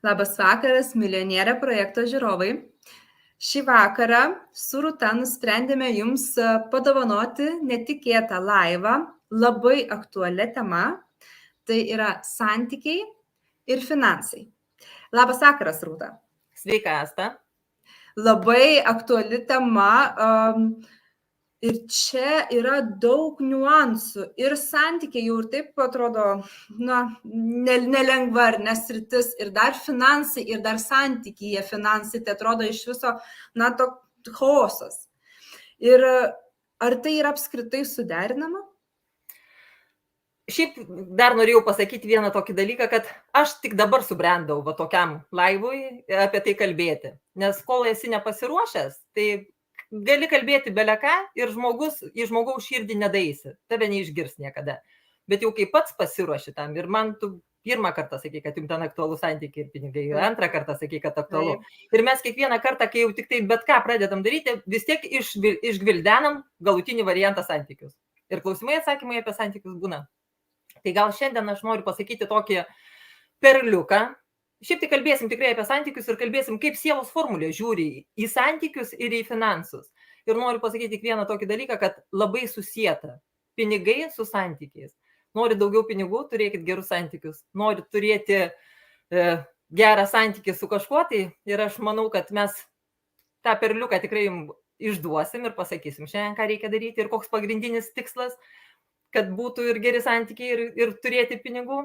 Labas vakaras, milijonierių projekto žiūrovai. Šį vakarą su Rūta nusprendėme Jums padovanoti netikėtą laivą, labai aktualią temą. Tai yra santykiai ir finansai. Labas vakaras, Rūta. Sveika, Asta. Labai aktuali tema. Ir čia yra daug niuansų. Ir santykiai jau ir taip atrodo, nelengva ar nesritis. Ir dar finansai, ir dar santykiai, finansai, tai atrodo iš viso, toks chaosas. Ir ar tai yra apskritai suderinama? Šiaip dar norėjau pasakyti vieną tokį dalyką, kad aš tik dabar subrendau tokiam laivui apie tai kalbėti. Nes kol esi nepasiruošęs, tai gali kalbėti beleką ir į žmogaus širdį nedaeisi, tave neišgirs niekada. Bet jau kai pats pasiruoši tam ir man tu pirmą kartą sakai, kad jums ten aktualų santykiai ir pinigai, ir antrą kartą sakai, kad aktualu. Ir mes kiekvieną kartą, kai jau tik tai bet ką pradedam daryti, vis tiek išgvildenam galutinį variantą santykius. Ir klausimai atsakymai apie santykius būna. Tai gal šiandien aš noriu pasakyti tokį perliuką. Šiaip tai kalbėsim tikrai apie santykius ir kalbėsim, kaip sielos formulė žiūri į santykius ir į finansus. Ir noriu pasakyti tik vieną tokį dalyką, kad labai susieta pinigai su santykiais. Nori daugiau pinigų, turėkit gerus santykius. Nori turėti gerą santykį su kažkuo, tai ir aš manau, kad mes tą perliuką tikrai jums išduosim ir pasakysim šiandien, ką reikia daryti ir koks pagrindinis tikslas, kad būtų ir geri santykiai ir turėti pinigų.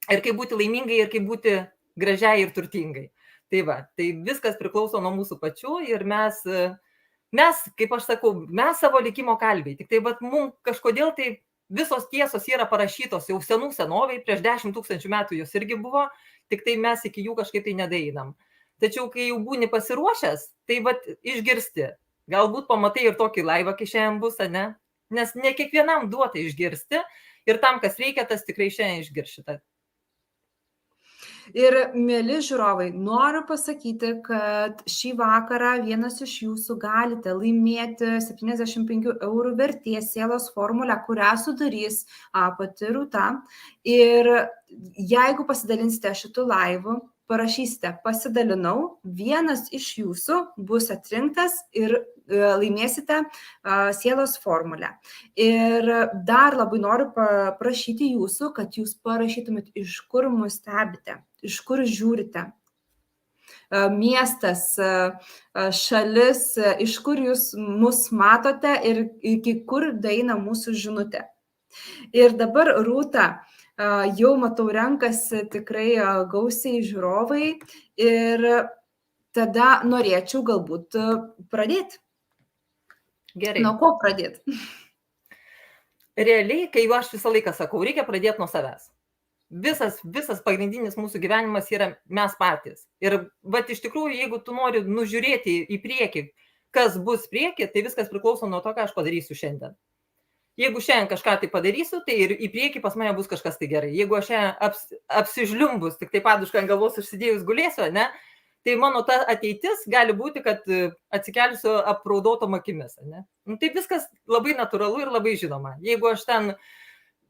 Ir kaip būti laimingai, ir kaip būti gražiai ir turtingai. Tai viskas priklauso nuo mūsų pačių ir mes, kaip aš sakau, mes savo likimo kalbiai. Tik tai mums kažkodėl tai visos tiesos yra parašytos jau senoviai, prieš 10 000 metų jos irgi buvo, tik tai mes iki jų kažkaip tai nedaeinam. Tačiau kai jau būni pasiruošęs, tai išgirsti. Galbūt pamatai ir tokį laivą, kai šiandien bus, ne? Nes ne kiekvienam duota išgirsti ir tam, kas reikia, tas tikrai šiandien išgirs šitą. Ir, mėly žiūrovai, noriu pasakyti, kad šį vakarą vienas iš jūsų galite laimėti 75 € vertės sielos formulę, kurią sudarys pati Rūta. Ir jeigu pasidalinsite šitų laivų, parašysite pasidalinau, vienas iš jūsų bus atrinktas ir laimėsite sielos formulę. Ir dar labai noriu paprašyti jūsų, kad jūs parašytumėt, iš kur mus stebite, iš kur žiūrite. Miestas, šalis, iš kur jūs mus matote ir iki kur daeina mūsų žinutė. Ir dabar Rūta, jau matau renkasi tikrai gausiai žiūrovai ir tada norėčiau galbūt pradėti. Gerai. Nuo ko pradėti? Realiai, kai aš visą laiką sakau, reikia pradėti nuo savęs. Visas pagrindinis mūsų gyvenimas yra mes patys. Ir iš tikrųjų, jeigu tu nori nužiūrėti į priekį, kas bus priekį, tai viskas priklauso nuo to, ką aš padarysiu šiandien. Jeigu šiandien kažką tai padarysiu, tai ir į priekį pas mane bus kažkas tai gerai. Jeigu aš šiandien apsižliumbus, tik tai padušką ant galvos užsidėjus gulėsiu, ne? Tai mano ta ateitis gali būti, kad atsikelsiu apraudotom akimis. Ne? Tai viskas labai natūralu ir labai žinoma. Jeigu aš ten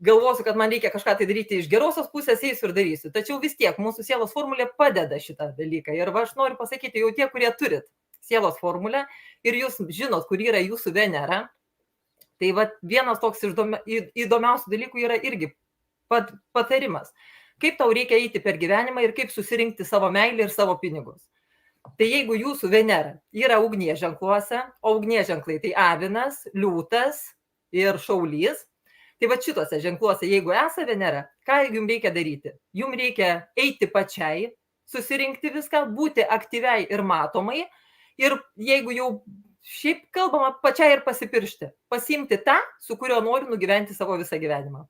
galvosiu, kad man reikia kažką tai daryti iš gerosios pusės, eisiu ir darysiu. Tačiau vis tiek mūsų sielos formulė padeda šitą dalyką. Ir aš noriu pasakyti, jau tie, kurie turit sielos formulę ir jūs žinot, kur yra jūsų Venera, tai vienas toks įdomiausių dalykų yra irgi patarimas. Kaip tau reikia eiti per gyvenimą ir kaip susirinkti savo meilę ir savo pinigus. Tai jeigu jūsų Venera yra ugnies ženkluose, o ugnies ženklai tai avinas, liūtas ir šaulys, tai šituose ženkluose, jeigu esate Venera, ką jums reikia daryti? Jums reikia eiti pačiai, susirinkti viską, būti aktyviai ir matomai ir jeigu jau šiaip kalbama pačiai ir pasipiršti, pasiimti tą, su kuriuo nori nugyventi savo visą gyvenimą.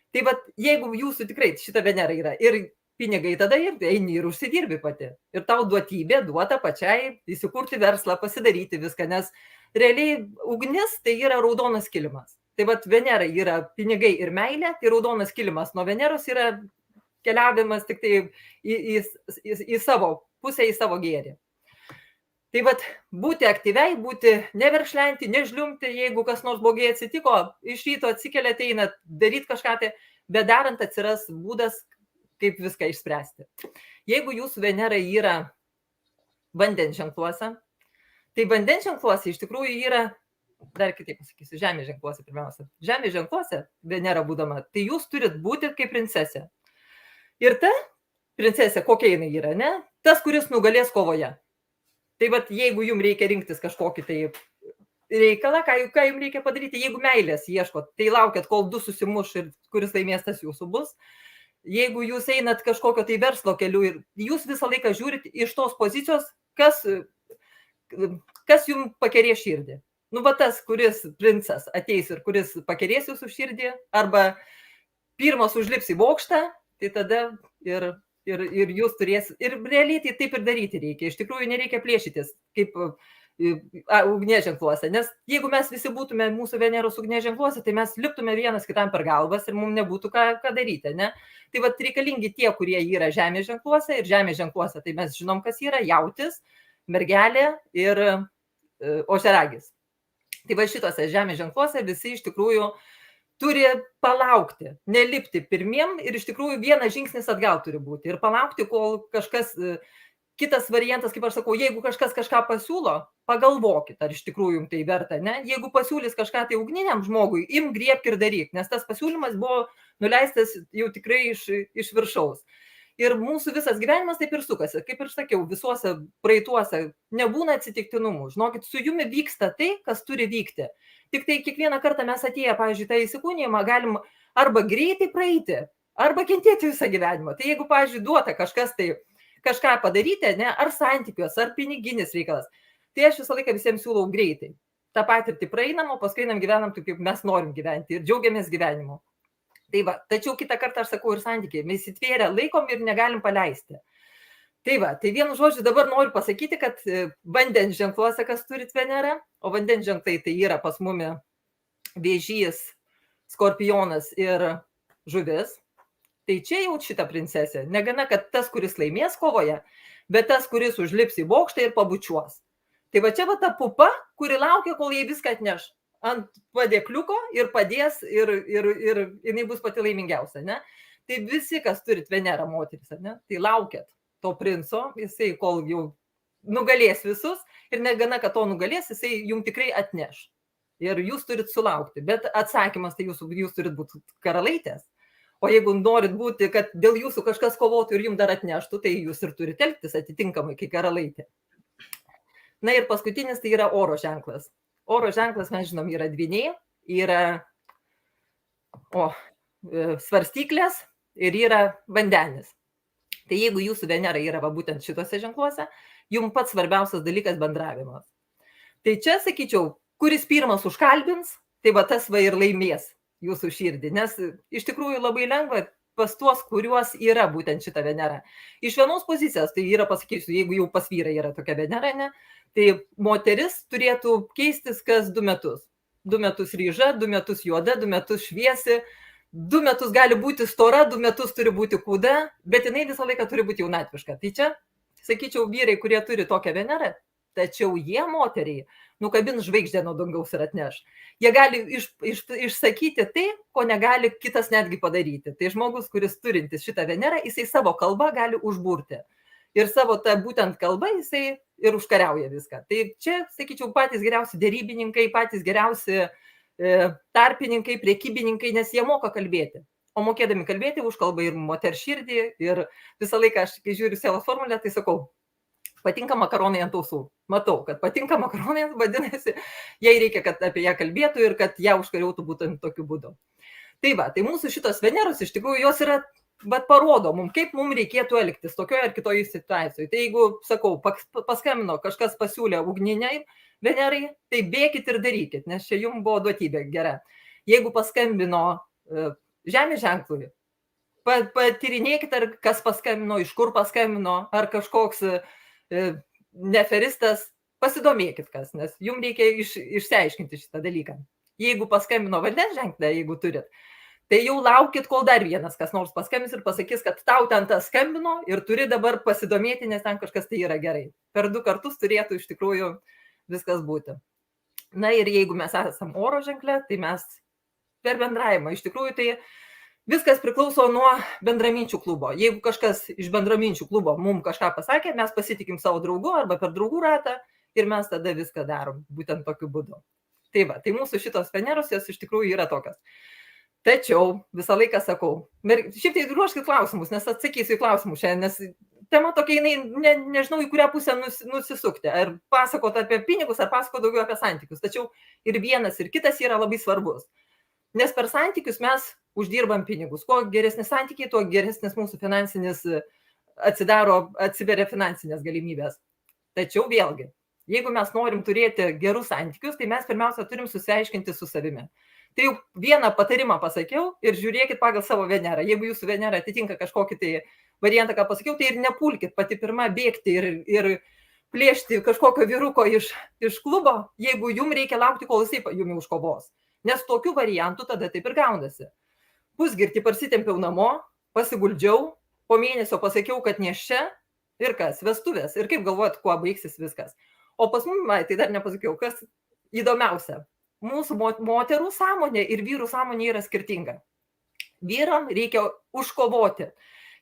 Tai jeigu jūsų tikrai šita Venera yra ir pinigai, tada ir eini ir užsidirbi pati. Ir tau duotybė duota pačiai įsikurti verslą, pasidaryti viską, nes realiai ugnis tai yra raudonas kilimas. Tai Venera yra pinigai ir meilė, tai raudonas kilimas nuo Veneros yra keliavimas tik tai į savo pusę, į savo gėrį. Tai būti aktyviai, būti neverkšlenti, nežliumti, jeigu kas nors blogai atsitiko, iš ryto atsikeliate, einat daryti kažką, tai bet darant atsiras būdas, kaip viską išspręsti. Jeigu jūsų Venera yra vandens ženkluose, tai vandens ženkluose iš tikrųjų yra, dar kitaip pasakysiu, žemės ženkluose pirmiausia. Žemės ženkluose Venera būdama, tai jūs turit būti kaip princesė. Ir ta princesė, kokia jinai yra, ne? Tas, kuris nugalės kovoje. Tai vat, jeigu jums reikia rinktis kažkokį tai reikalą, ką jums reikia padaryti, jeigu meilės ieškot, tai laukiat, kol du susimuš ir kuris laimės tas jūsų bus. Jeigu jūs einat kažkokio tai verslo keliu ir jūs visą laiką žiūrit iš tos pozicijos, kas jums pakerės širdį. Nu, va tas, kuris princas ateis ir kuris pakerės jūsų širdį, arba pirmas užlips į bokštą, tai tada ir jūs turės, ir realiai tai taip ir daryti reikia. Iš tikrųjų nereikia plėšytis, kaip ugnies ženkluose, nes jeigu mes visi būtume mūsų Veneros ugnies ženkluose, tai mes liptume vienas kitam per galvas ir mums nebūtų ką daryti, ne? Tai vat reikalingi tie, kurie yra žemės ženkluose, ir žemės ženkluose, tai mes žinom, kas yra jautis, mergelė ir ožiaragis. Tai va šitose žemės ženkluose visi iš tikrųjų turi palaukti, nelipti pirmiem ir iš tikrųjų vienas žingsnis atgal turi būti ir palaukti, kol kažkas, kitas variantas, kaip aš sakau, jeigu kažkas kažką pasiūlo, pagalvokit, ar iš tikrųjų jums tai verta, ne? Jeigu pasiūlys kažką tai ugniniam žmogui, griebk ir daryk, nes tas pasiūlymas buvo nuleistas jau tikrai iš viršaus. Ir mūsų visas gyvenimas taip ir sukasi, kaip ir sakiau, visuose praeituose nebūna atsitiktinumų. Žinokit, su jumi vyksta tai, kas turi vykti. Tik tai kiekvieną kartą mes atėję, pavyzdžiui, tą įsikūnijimą galim arba greitai praeiti, arba kentėti visą gyvenimą. Tai jeigu, pavyzdžiui, duota kažką padaryti, ne, ar santykiuos, ar piniginis reikalas, tai aš visą laiką visiems siūlau greitai. Ta patirtį praeinam, o paskui gyvenam taip, kaip mes norim gyventi ir džiaugiamės gyvenimu. Tai va, tačiau kitą kartą aš sakau ir santykiai, mes įtvėrę laikom ir negalim paleisti. Tai va, tai vienu žodžiu dabar noriu pasakyti, kad vandens ženkluose, kas turit Venerą, o vandens ženklai tai yra pas mumi Vėžys, Skorpionas ir Žuvis, tai čia jau šita princesė. Negana, kad tas, kuris laimės kovoje, bet tas, kuris užlips į bokštą ir pabučiuos. Tai va čia va ta pupa, kuri laukia, kol jai viską atneš ant padėkliuko ir padės ir jinai bus pati laimingiausia, ne? Tai visi, kas turit Venerą moteris, ne? Tai laukiat to princo, jisai kol jau nugalės visus ir negana, kad to nugalės, jisai jums tikrai atneš. Ir jūs turit sulaukti, bet atsakymas tai jūs turit būti karalaitės. O jeigu norit būti, kad dėl jūsų kažkas kovotų ir jums dar atneštų, tai jūs ir turite elgtis atitinkamai, kai karalaitė. Na ir paskutinis tai yra oro ženklas. Oro ženklas, mes žinom, yra dvyniai, yra svarstyklės ir yra vandenis. Tai jeigu jūsų Venera yra būtent šitose ženkluose, jums pats svarbiausias dalykas bendravimas. Tai čia, sakyčiau, kuris pirmas užkalbins, tai va tas va ir laimės jūsų širdį, nes iš tikrųjų labai lengva pas tuos, kuriuos yra būtent šita Venera. Iš vienos pozicijos, tai yra, pasakysiu, jeigu jau pas vyrą yra tokia Venera, ne, tai moteris turėtų keistis kas 2 metus. 2 metus ryža, 2 metus juoda, 2 metus šviesi, 2 metus gali būti stora, 2 metus turi būti kūda, bet jinai visą laiką turi būti jaunatviška. Tai čia, sakyčiau, vyrai, kurie turi tokią Venerą, tačiau jie moteriai nukabins žvaigždę nuo dangaus ir atneš. Jie gali išsakyti tai, ko negali kitas netgi padaryti. Tai žmogus, kuris turintis šitą Venerą, jisai savo kalbą gali užburti. Ir savo tą būtent kalbą jisai ir užkariauja viską. Tai čia, sakyčiau, patys geriausi dėrybininkai, patys geriausi tarpininkai, priekybininkai, nes jie moka kalbėti. O mokėdami kalbėti užkalba ir moters širdį. Ir visą laiką aš, kai žiūriu savo formulę, tai sakau, patinka makaronai ant ausų. Matau, kad patinka makaronai, vadinasi, jai reikia, kad apie ją kalbėtų ir kad ją užkariautų būtent tokiu būdu. Tai va, tai mūsų šitos Veneros iš tikrųjų jos yra, bet parodo mums, kaip mums reikėtų elgtis tokioje ar kitoje situacijoje. Tai jeigu, sakau, paskambino, kažkas pasiūlė ugniniai Venerai, tai bėkit ir darykit, nes čia jums buvo duotybė gera. Jeigu paskambino žemės ženklui, patyrinėkit, ar kas paskambino, iš kur paskambino, ar kažkoks neferistas, pasidomėkit kas, nes jums reikia išsiaiškinti šitą dalyką. Jeigu paskambino vandens ženklą, jeigu turit, tai jau laukit, kol dar vienas kas nors paskambins ir pasakys, kad tau ten tas skambino ir turi dabar pasidomėti, nes ten kažkas tai yra gerai. Per 2 kartus turėtų iš tikrųjų viskas būti. Na ir jeigu mes esam oro ženkle, tai mes per bendravimą. Iš tikrųjų, tai viskas priklauso nuo bendraminčių klubo. Jeigu kažkas iš bendraminčių klubo mums kažką pasakė, mes pasitikim savo draugu arba per draugų ratą ir mes tada viską darom būtent tokiu būdu. Tai va, tai mūsų šitos Veneros jos iš tikrųjų yra tokios. Tačiau visą laiką sakau, šiaip tai ruoškit klausimus, nes atsakysiu į klausimus šiandien, nes tema tokia, jinai nežinau, į kurią pusę nusisukti, ar pasakot apie pinigus, ar pasakot daugiau apie santykius. Tačiau ir vienas, ir kitas yra labai svarbus. Nes per santykius mes uždirbam pinigus. Kuo geresni santykiai, tuo geresnis mūsų finansinis atsiveria finansinės galimybės. Tačiau vėlgi, jeigu mes norim turėti gerus santykius, tai mes pirmiausia turim susiaiškinti su savimi. Tai jau vieną patarimą pasakiau ir žiūrėkit pagal savo Venerą. Jeigu jūsų Venera atitinka kažkokį tai variantą, ką pasakiau, tai ir nepulkit pati pirma bėgti ir plėšti kažkokio vyruko iš klubo, jeigu jums reikia laukti, kol jisai jumi užkovos. Nes tokių variantų tada taip ir gaunasi. Pusgirtį parsitempiau namo, pasiguldžiau, po mėnesio pasakiau, kad neščia ir kas, vestuvės. Ir kaip galvojat, kuo baigsis viskas. O pas mumai, tai dar nepasakiau, kas įdomiausia. Mūsų moterų sąmonė ir vyrų sąmonė yra skirtinga. Vyram reikia užkovoti.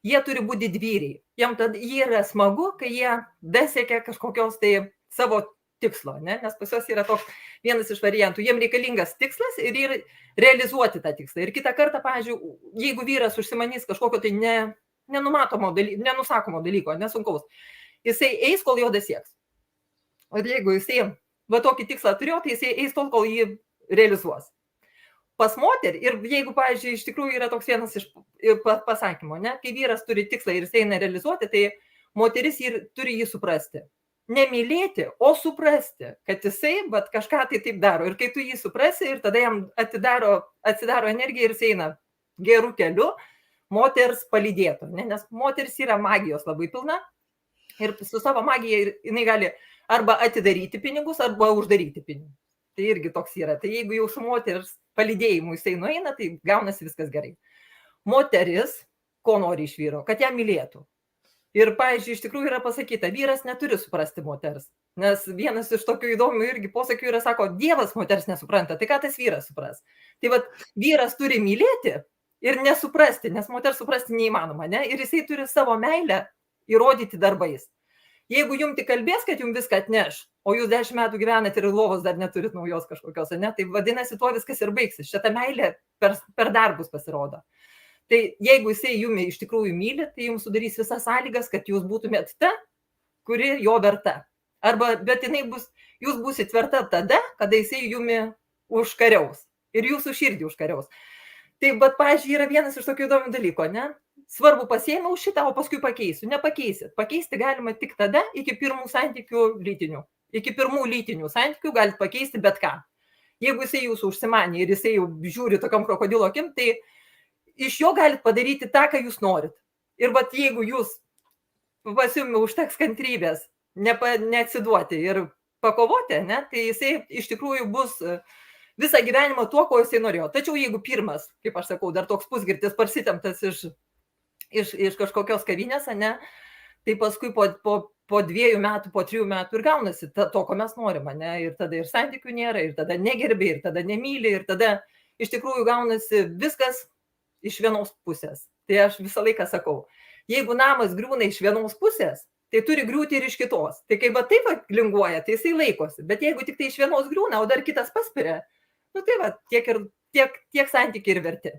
Jie turi būti didvyriai. Jiem tada yra smagu, kai jie dasiekia kažkokios tai savo tikslo, ne? Nes pas juos yra toks vienas iš variantų. Jiem reikalingas tikslas ir realizuoti tą tikslą. Ir kitą kartą, pavyzdžiui, jeigu vyras užsimanys kažkokio tai nenusakomo dalyko, nesunkaus, jisai eis, kol jo dasieks. O jeigu jisai va tokį tikslą turėjo, tai jisai eis tol, kol jį realizuos. Pas moterį, ir jeigu, pavyzdžiui, iš tikrųjų yra toks vienas iš pasakymo, ne, kai vyras turi tikslą ir jisai eina realizuoti, tai moteris turi jį suprasti. Nemylėti, o suprasti, kad jisai bet kažką tai taip daro. Ir kai tu jį suprasi ir tada jam atsidaro energija ir jisai eina gerų kelių, moters palydėtų, ne, nes moteris yra magijos labai pilna ir su savo magija jinai gali arba atidaryti pinigus, arba uždaryti pinigus. Tai irgi toks yra. Tai jeigu jau su moters palydėjimu jisai nueina, tai gaunasi viskas gerai. Moteris, ko nori iš vyro, kad ją mylėtų. Ir, pavyzdžiui, iš tikrųjų yra pasakyta, vyras neturi suprasti moters. Nes vienas iš tokių įdomių irgi posakių yra, sako, Dievas moters nesupranta, tai ką tas vyras supras? Tai vat, vyras turi mylėti ir nesuprasti, nes moters suprasti neįmanoma, ne? Ir jisai turi savo meilę įrodyti darbais. Jeigu jums tik kalbės, kad jums viską atneš, o jūs 10 metų gyvenat ir lovos dar neturit naujos kažkokios, ne, tai vadinasi, tuo viskas ir baigsis. Šitą meilę per darbus pasirodo. Tai jeigu jisai jumi iš tikrųjų myli, tai jums sudarys visas sąlygas, kad jūs būtumėt ta, kuri jo verta. Bet jūs būsit verta tada, kada jisai jumi užkariaus ir jūsų širdį užkariaus. Tai, bet, pavyzdžiui, yra vienas iš tokių įdomių dalykų, ne? Svarbu, pasiėmiau šitą, o paskui pakeisiu. Nepakeisit. Pakeisti galima tik tada, iki pirmų santykių lytinių. Iki pirmų lytinių santykių galite pakeisti bet ką. Jeigu jisai jūsų užsimanė ir jisai jau žiūri tokiam krokodilo akim, tai iš jo galite padaryti tą, ką jūs norit. Ir vat jeigu jūs pasiūmė užteks kantrybės, neatsiduoti ir pakovoti, ne, tai jisai iš tikrųjų bus visą gyvenimą tuo, ko jisai norėjo. Tačiau jeigu pirmas, kaip aš sakau, dar toks pusgirtis parsitemptas iš kažkokios kavinės, ne, tai paskui po 2 metų, po 3 metų ir gaunasi to, ko mes norime, ne, ir tada ir santykių nėra, ir tada negerbė, ir tada nemyli, ir tada iš tikrųjų gaunasi viskas iš vienos pusės. Tai aš visą laiką sakau, jeigu namas griūna iš vienos pusės, tai turi griūti ir iš kitos. Tai kai va taip linguoja, tai jisai laikosi, bet jeigu tik tai iš vienos griūna, o dar kitas paspiria, nu tai va, tiek santykiai ir verti.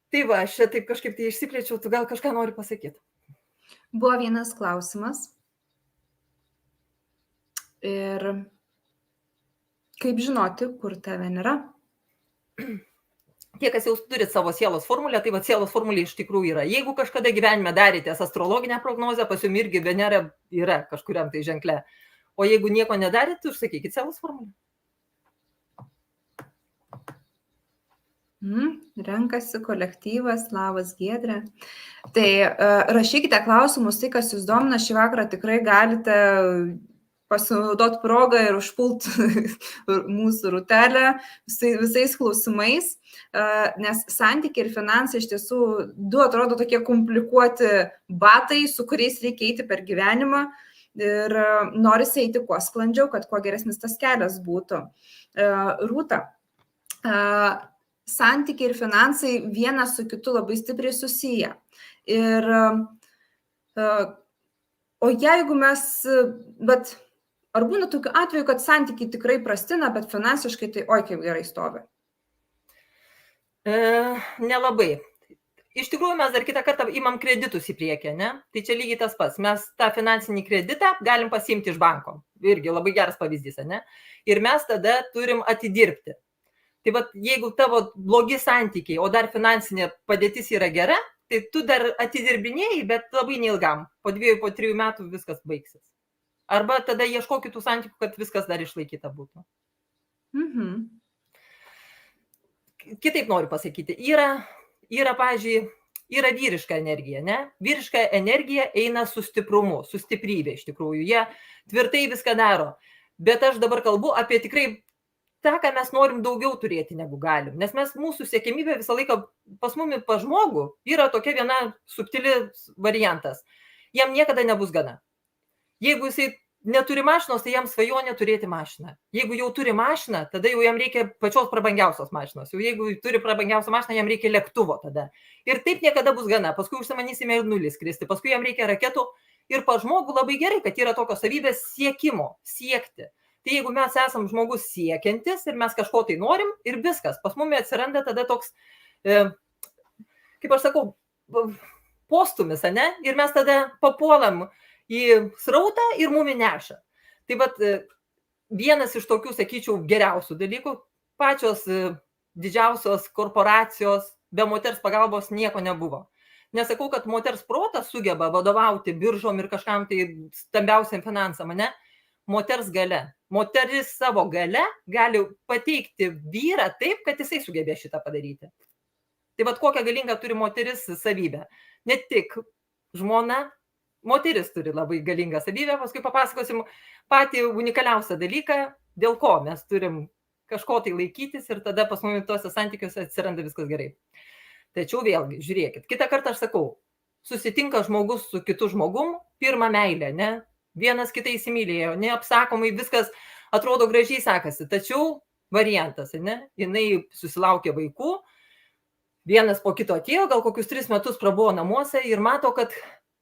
Tai va, aš taip kažkaip tai išsiplėčiau, tu gal kažką nori pasakyti. Buvo vienas klausimas. Ir kaip žinoti, kur ta Venera? Tie, kas jau turit savo sielos formulę, tai va sielos formulė iš tikrųjų yra. Jeigu kažkada gyvenime darėtės astrologinę prognozę, pas jums irgi Venera yra kažkuriam tai ženkle. O jeigu nieko nedarėt, užsakykit sielos formulę. Renkasi kolektyvas, labas Giedrė. Tai rašykite klausimus, tai kas jūs domina šį vakarą, tikrai galite pasinaudoti progą ir užpult mūsų Rūtelę visais klausimais, nes santykiai ir finansai iš tiesų du atrodo tokie komplikuoti batai, su kuriais reikia eiti per gyvenimą ir norisi eiti kuo sklandžiau, kad kuo geresnis tas kelias būtų. Rūta, santykiai ir finansai vienas su kitu labai stipriai susiję. Ir, o jeigu mes, bet ar būna tokių atvejų, kad santykiai tikrai prastina, bet finansiškai tai oi kaip gerai stovi? Nelabai. Iš tikrųjų, mes dar kitą kartą imam kreditus į priekį, ne? Tai čia lygiai tas pats. Mes tą finansinį kreditą galim pasiimti iš banko. Irgi labai geras pavyzdys, ne? Ir mes tada turim atidirbti. Tai vat, jeigu tavo blogi santykiai, o dar finansinė padėtis yra gera, tai tu dar atidirbinėjai, bet labai neilgam. Po 2-3 metų viskas baigsis. Arba tada ieško kitų santykių, kad viskas dar išlaikyta būtų. Kitaip noriu pasakyti. Yra, pavyzdžiui, yra vyriška energija, ne? Vyriška energija eina su stiprumu, su stiprybė iš tikrųjų. Jie tvirtai viską daro. Bet aš dabar kalbu apie tikrai tą, ką mes norim daugiau turėti, negu galim. Nes mūsų siekimybė visą laiką pas mumi, pas žmogų, yra tokia viena subtili variantas. Jam niekada nebus gana. Jeigu jisai neturi mašinos, tai jam svajonė turėti mašiną. Jeigu jau turi mašiną, tada jau jam reikia pačios prabangiausios mašinos. Jau jeigu turi prabangiausią mašiną, jam reikia lėktuvo tada. Ir taip niekada bus gana. Paskui užsimanysime ir nulį skristi. Paskui jam reikia raketų. Ir pas žmogų labai gerai, kad yra tokios savybės siekimo, siekti. Tai jeigu mes esam žmogus siekiantis ir mes kažko tai norim ir viskas, pas mumi atsiranda tada toks, kaip aš sakau, postumis, ne? Ir mes tada papuolam į srautą ir mumi neša. Tai vat vienas iš tokių, sakyčiau, geriausių dalykų, pačios didžiausios korporacijos be moters pagalbos nieko nebuvo. Nesakau, kad moters protas sugeba vadovauti biržom ir kažkam tai stambiausiam finansam, ne? Moters galia. Moteris savo galia gali pateikti vyrą taip, kad jisai sugebė šitą padaryti. Tai vat kokią galingą turi moteris savybę. Ne tik žmona, moteris turi labai galingą savybę, paskui papasakosim patį unikaliausią dalyką, dėl ko mes turim kažko tai laikytis ir tada pas mumis tuose santykiuose atsiranda viskas gerai. Tačiau vėlgi, žiūrėkit, kitą kartą aš sakau, susitinka žmogus su kitu žmogum, pirmą meilę, ne? Vienas kitą įsimylėjo, neapsakomai viskas atrodo gražiai sekasi, tačiau variantas, ne? Jinai susilaukė vaikų, vienas po kito atėjo, gal kokius 3 metus prabuvo namuose ir mato, kad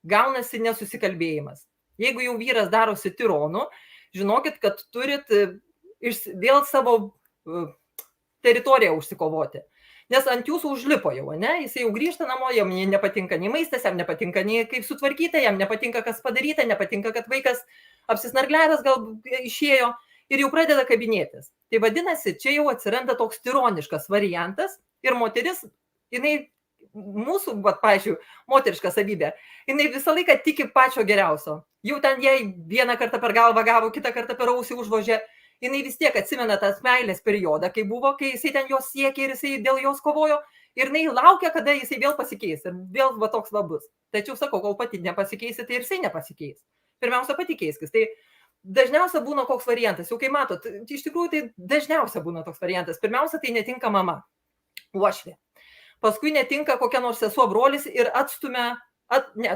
gaunasi nesusikalbėjimas. Jeigu jau vyras darosi tironu, žinokit, kad turit vėl savo teritoriją užsikovoti. Nes ant jūsų užlipo jau, ne? Jis jau grįžta namo, jam nepatinka nei maistas, jam nepatinka nei kaip sutvarkyta, jam nepatinka, kas padaryta, nepatinka, kad vaikas apsisnargliavęs gal išėjo ir jau pradeda kabinėtis. Tai vadinasi, čia jau atsiranda toks tironiškas variantas ir moteris, jinai, mūsų, pavyzdžiui, moteriška savybė, jinai visą laiką tiki pačio geriausio. Jau ten jai vieną kartą per galvą gavo, kitą kartą per ausį užvožė. Jinai vis tiek atsimena tas meilės periodą, kai buvo, kai jisai ten jos siekė ir jisai dėl jos kovojo ir jinai laukia, kada jisai vėl pasikeis ir vėl va toks labus. Tačiau sakau, kol pati nepasikeisi, tai ir jisai nepasikeis. Pirmiausia, pati keiskis. Tai dažniausia būna koks variantas. Jau kai matot, iš tikrųjų tai dažniausia būna toks variantas. Pirmiausia, tai netinka mama, uošvė. Paskui netinka kokia nors sesuo, brolis ir atstumia,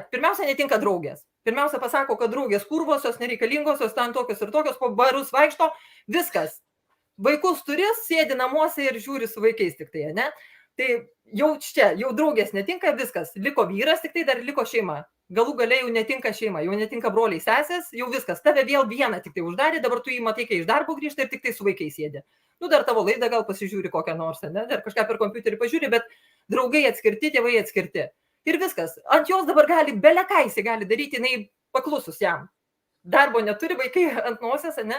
pirmiausia, netinka draugės. Pirmiausia, pasako, kad draugės kurvosios, nereikalingosios, ten tokios ir tokios, po barus vaikšto, viskas. Vaikus turi, sėdi namuose ir žiūri su vaikais tik tai, ne? Tai jau čia, jau draugės netinka, viskas. Liko vyras, tik tai dar liko šeima. Galų gale jau netinka šeima, jau netinka broliai sesės, jau viskas. Tave vėl vieną tik tai uždarė, dabar tu jį matai, kai iš darbo grįžta ir tik tai su vaikais sėdi. Nu, dar tavo laidą gal pasižiūri kokią nors, ne? Dar kažką per kompiuterį pažiūri, bet draugai atskirti, tėvai atskirti. Ir viskas. Ant jos dabar gali, beleką jisai gali daryti, jinai paklusus jam. Darbo neturi, vaikai ant nosies, ne?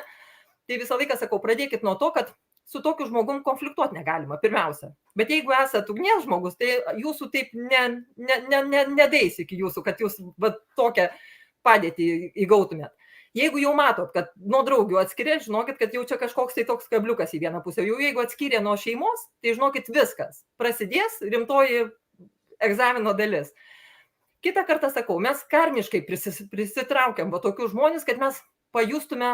Tai visą laiką sakau, pradėkit nuo to, kad su tokiu žmogum konfliktuoti negalima, pirmiausia. Bet jeigu esate ugnies žmogus, tai jūsų taip nedeis iki jūsų, kad jūs tokią padėtį įgautumėt. Jeigu jau matot, kad nuo draugių atskiria, žinokit, kad jau čia kažkoks tai toks kabliukas į vieną pusę. Jau jeigu atskiria nuo šeimos, tai žinokit viskas. Prasidės rimtoji egzamino dalis. Kitą kartą sakau, mes karmiškai prisitraukiam tokius žmonės, kad mes pajustume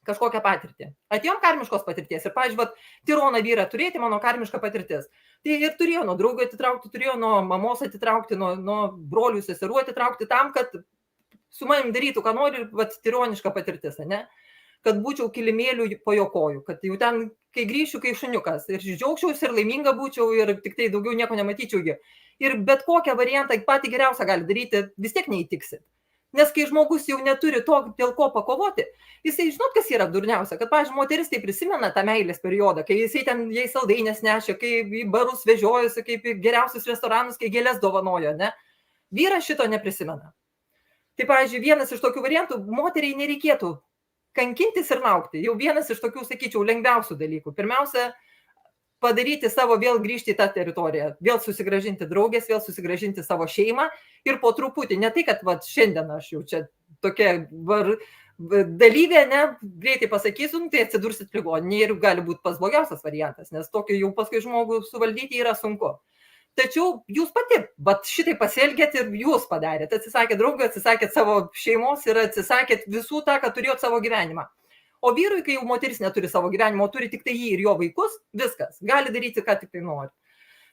kažkokią patirtį. Atėjom karmiškos patirties ir, pavyzdžiui, tironą vyrą turėti, mano karmiška patirtis. Tai ir turėjo nuo draugų atitraukti, turėjo nuo mamos atitraukti, nuo brolių seserų atitraukti tam, kad su manim darytų, ką nori, tironiška patirtis, ne? Kad būčiau kilimėlių po jo kojų, kad jau ten kai grįšiu, kai šuniukas. Ir džiaugčiausi, ir laiminga būčiau, ir tik tai daugiau nieko nematyčiaugi. Ir bet kokią variantą, patį geriausią gali daryti, vis tiek neįtiksit. Nes kai žmogus jau neturi to, dėl ko pakovoti, jisai, žinot, kas yra durniausia, kad, pavyzdžiui, moteris tai prisimena tą meilės periodą, kai jisai ten jai saldainės nešė, kai į barus vežiojosi, kaip į geriausius restoranus, kai gėlės dovanojo, ne? Vyras šito neprisimena. Tai, pavyzdžiui, vienas iš tokių variantų, moteriai nereikėtų kankintis ir laukti. Jau vienas iš tokių, sakyčiau, lengviausių dalykų. Pirmiausia, padaryti savo, vėl grįžti į tą teritoriją, vėl susigražinti draugės, vėl susigražinti savo šeimą ir po truputį, ne tai, kad va, šiandien aš jau čia tokia dalyvė, ne, greitai pasakysiu, tai atsidursit ligoninėje ir gali būti pats blogiausias variantas, nes tokį jau paskui žmogų suvaldyti yra sunku. Tačiau jūs pati, bet šitai pasielgėt ir jūs padarėt, atsisakėt draugų, atsisakėt savo šeimos ir atsisakėt visų tą, ką turėjot savo gyvenimą. O vyrui, kai jau moteris neturi savo gyvenimo, turi tik tai jį ir jo vaikus, viskas, gali daryti, ką tik tai nori.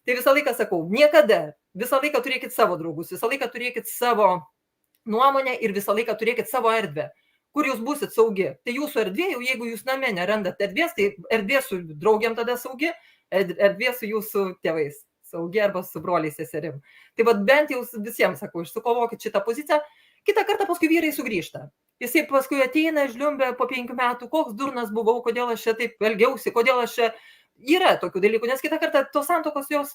Tai visą laiką sakau, niekada, visą laiką turėkit savo draugus, visą laiką turėkit savo nuomonę ir visą laiką turėkit savo erdvę, kur jūs būsit saugi. Tai jūsų erdvė, jau jeigu jūs name nerandat erdvės, tai erdvė su draugiam tada saugi, erdvė su jūsų tėvais saugi arba su broliais seserim. Tai vat bent jau visiems sakau, išsikovokit šitą poziciją, kitą kartą paskui vyrai sugrįžta. Jisai paskui ateina, žliumbia po 5 metų, koks durnas buvau, kodėl aš čia taip elgiausi, kodėl aš čia... Yra tokių dalykų, nes kitą kartą tos santokos jos,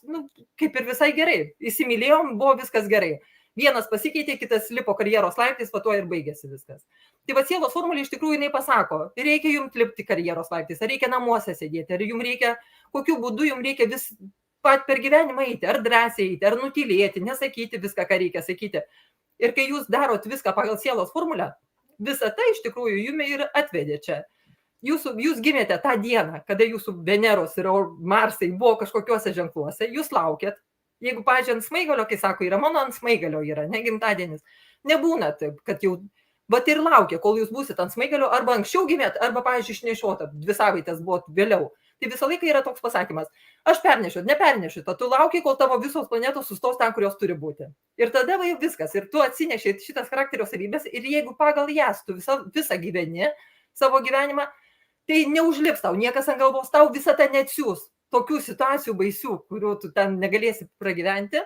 kaip ir visai gerai. Įsimylėjom, buvo viskas gerai. Vienas pasikeitė, kitas lipo karjeros laiptais, po to ir baigėsi viskas. Tai va sielos formulė iš tikrųjų jinai pasako, reikia jums lipti karjeros laiptais, ar reikia namuose sėdėti, ar jums reikia, kokiu būdu jums reikia vis pat per gyvenimą eiti, ar drąsiai eiti, ar nutylėti, nesakyti viską, ką reikia sakyti. Ir kai jūs darot viską pagal sielos formulę, visą tai iš tikrųjų jumi ir atvedė čia. Jūs gimėte tą dieną, kada jūsų Veneros ir Marsai buvo kažkokiuose ženkluose, jūs laukėt. Jeigu, pavyzdžiui, ant smaigalio, kai sako, yra mano ant smaigalio, yra, ne gimtadienis, nebūna taip, kad jau, bet ir laukia, kol jūs būsit ant smaigalio, arba anksčiau gimėt, arba, pavyzdžiui, išnešiota, 2 savaitės buvo vėliau. Tai visą laiką yra toks pasakymas, aš pernešiu, nepernešiu, tu lauki, kol tavo visos planetos sustos ten, kurios turi būti. Ir tada jau viskas, ir tu atsineši šitas charakterio savybės, ir jeigu pagal jas tu visą gyveni savo gyvenimą, tai neužlips tau, niekas ant galvos tau visą tą neatsiūs. Tokių situacijų baisių, kurių tu ten negalėsi pragyventi,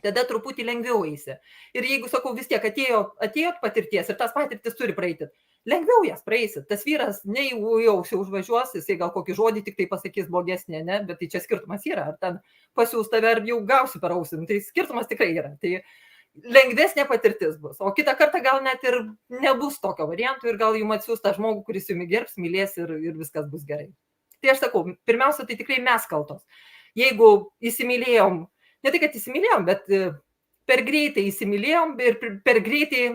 tada truputį lengviau eisi. Ir jeigu, sakau, vis tiek atėjot patirties ir tas patirtis turi praeiti, lengviau jas praeisit. Tas vyras jau užvažiuos, jisai gal kokį žodį tik tai pasakys blogesnė, ne, bet tai čia skirtumas yra, ar ten pasiūs tave, ar jau gausi per ausim, tai skirtumas tikrai yra. Tai lengvesnė patirtis bus, o kitą kartą gal net ir nebus tokio varianto ir gal jums atsiūs tą žmogų, kuris jums gerbs, mylės ir viskas bus gerai. Tai aš sakau, pirmiausia, tai tikrai mes kaltos. Jeigu įsimylėjom, ne tai, kad įsimylėjom, bet per greitai įsimylėjom ir per greitai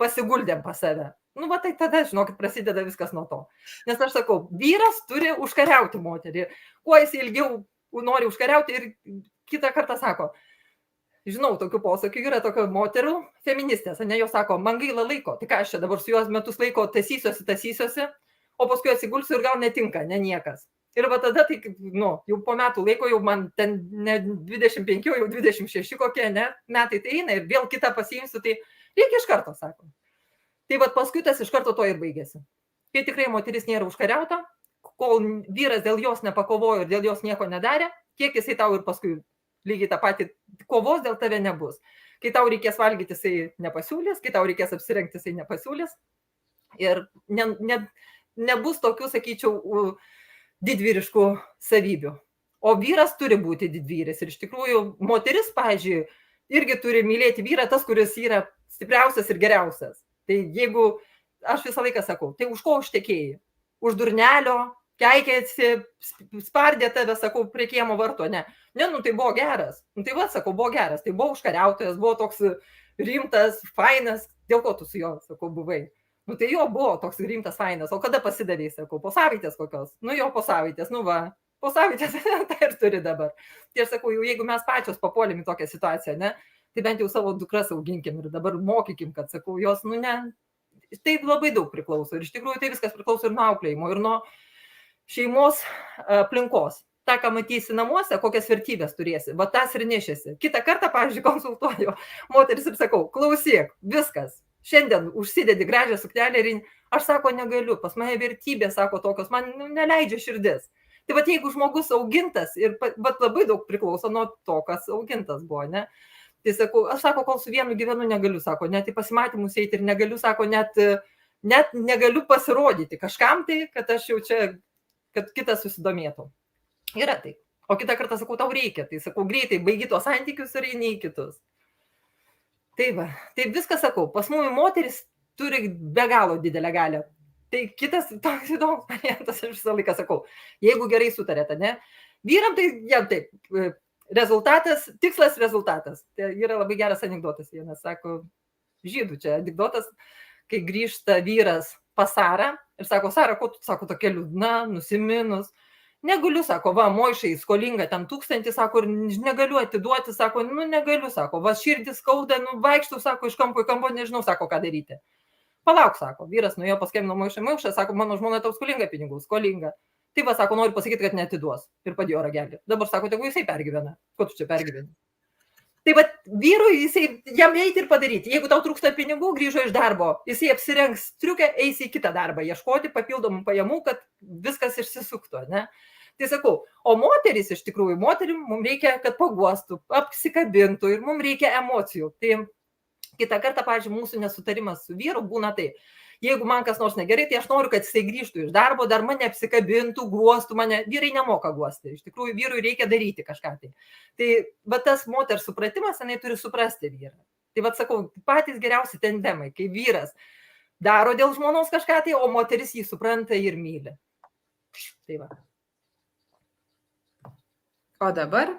pasiguldėm pas save. Nu, va, tai tada, žinokit, prasideda viskas nuo to. Nes aš sakau, vyras turi užkariauti moterį. Kuo jis ilgiau nori užkariauti ir kitą kartą sako, žinau, tokių posakių yra tokio moterų feministės, ne, jos sako, man gaila laiko, tai ką aš čia dabar su juos metus laiko tasysiuosi, o paskui atsigulsiu ir gal netinka, ne niekas. Ir va tada, tai, jau po metų laiko, jau man ten ne 25, jau 26 kokie, ne, metai tai eina ir vėl kitą pasiimsiu, tai reikia iš karto, sako. Tai va paskui tas iš karto to ir baigėsi. Kai tikrai moteris nėra užkariauta, kol vyras dėl jos nepakovojo ir dėl jos nieko nedarė, kiek jisai tau ir paskui lygiai tą patį kovos dėl tave nebus. Kai tau reikės valgyti, jisai nepasiūlys, kai tau reikės apsirengti, jisai nepasiūlys. Ir nebus tokių, sakyčiau, didvyriškų savybių. O vyras turi būti didvyris. Ir iš tikrųjų, moteris, pavyzdžiui, irgi turi mylėti vyrą, tas, kuris yra stipriausias ir geriausias. Tai jeigu, aš visą laiką sakau, tai už ko užtekėjai? Už durnelio, keikėsi, spardė tave, sakau, prie kiemo varto, ne. Ne, tai buvo geras. Tai va, sakau, buvo geras. Tai buvo užkariautojas, buvo toks rimtas, fainas. Dėl ko tu su juo, sakau, buvai? Tai jo buvo toks rimtas, fainas. O kada pasidavėjai, sakau, po savaitės kokios? Jo, po savaitės, va. Po savaitės, tai ir turi dabar. Tai aš sakau, jeigu mes pačios papuolėm į tokią situaciją, ne, tai bent jau savo dukras auginkim ir dabar mokykim, kad, sakau, jos, ne, tai labai daug priklauso. Ir iš tikrųjų tai viskas priklauso ir nuo auklėjimo, ir nuo šeimos aplinkos. Ta, ką matysi namuose, kokias vertybės turėsi, va tas ir nešiasi. Kitą kartą, pavyzdžiui, konsultuoju moteris ir sakau, klausyk, viskas, šiandien užsidedi gražią suknelę ir aš sako, negaliu, pas mane vertybės, sako, tokios, man neleidžia širdis. Tai vat jeigu žmogus augintas, ir vat labai daug priklauso nuo to, kas augintas buvo, ne? Tai sakau, aš sako, kol su vienu gyvenu negaliu, sako, net į pasimatymus eiti ir negaliu, sako, net negaliu pasirodyti kažkam tai, kad aš jau čia, kad kitas susidomėtų. Yra tai. O kitą kartą sakau, tau reikia, tai sakau, greitai baigi tos santykius ir eini į kitus. Tai va, tai viską sakau, pas mumi moteris turi be galo didelę galią. Tai kitas toks įdomus variantas, aš visą laiką sakau, jeigu gerai sutarėte, ne? Vyram tai, jam taip, rezultatas, tikslas rezultatas. Tai yra labai geras anekdotas. Vienas sako, žydų čia anekdotas, kai grįžta vyras pas Sarą ir sako, Sara, ko tu, sako, tokia liūdna, nusiminus. Negaliu, sako, va, Moišai skolinga ten 1000, sako, ir negaliu atiduoti, sako, nu negaliu, sako, va, širdis skauda, nu vaikštau, sako, iš kampo į kampo, nežinau, sako, ką daryti. Palauk, sako, vyras nuėjo paskambino Moišai, sako, mano žmona tau skolinga pinigų, skolinga. Tai va, sako, noriu pasakyti, kad neatiduos. Ir padėjo ragelį. Dabar sako, tegu jisai pergyvena. Ko tu čia pergyveni? Tai va, vyrui jam eiti ir padaryti. Jeigu tau trūksta pinigų, grįžo iš darbo, jisai apsirengs striukę, eis į kitą darbą, ieškoti papildomų pajamų, kad viskas išsisuktų, ne? Tai sakau, o moteris iš tikrųjų, moterim mums reikia, kad paguostų, apsikabintų ir mums reikia emocijų. Tai kitą kartą, pavyzdžiui, mūsų nesutarimas su vyru būna tai. Jeigu man kas nors negerai, tai aš noriu, kad jisai grįžtų iš darbo, dar mane apsikabintų, guostų mane. Vyrai nemoka guosti. Iš tikrųjų, vyrui reikia daryti kažką tai. Tai bet tas moters supratimas, jinai turi suprasti vyrą. Tai vad sakau, patys geriausi tandemai, kai vyras daro dėl žmonos kažką tai, o moteris jį supranta ir myli. Tai va. O dabar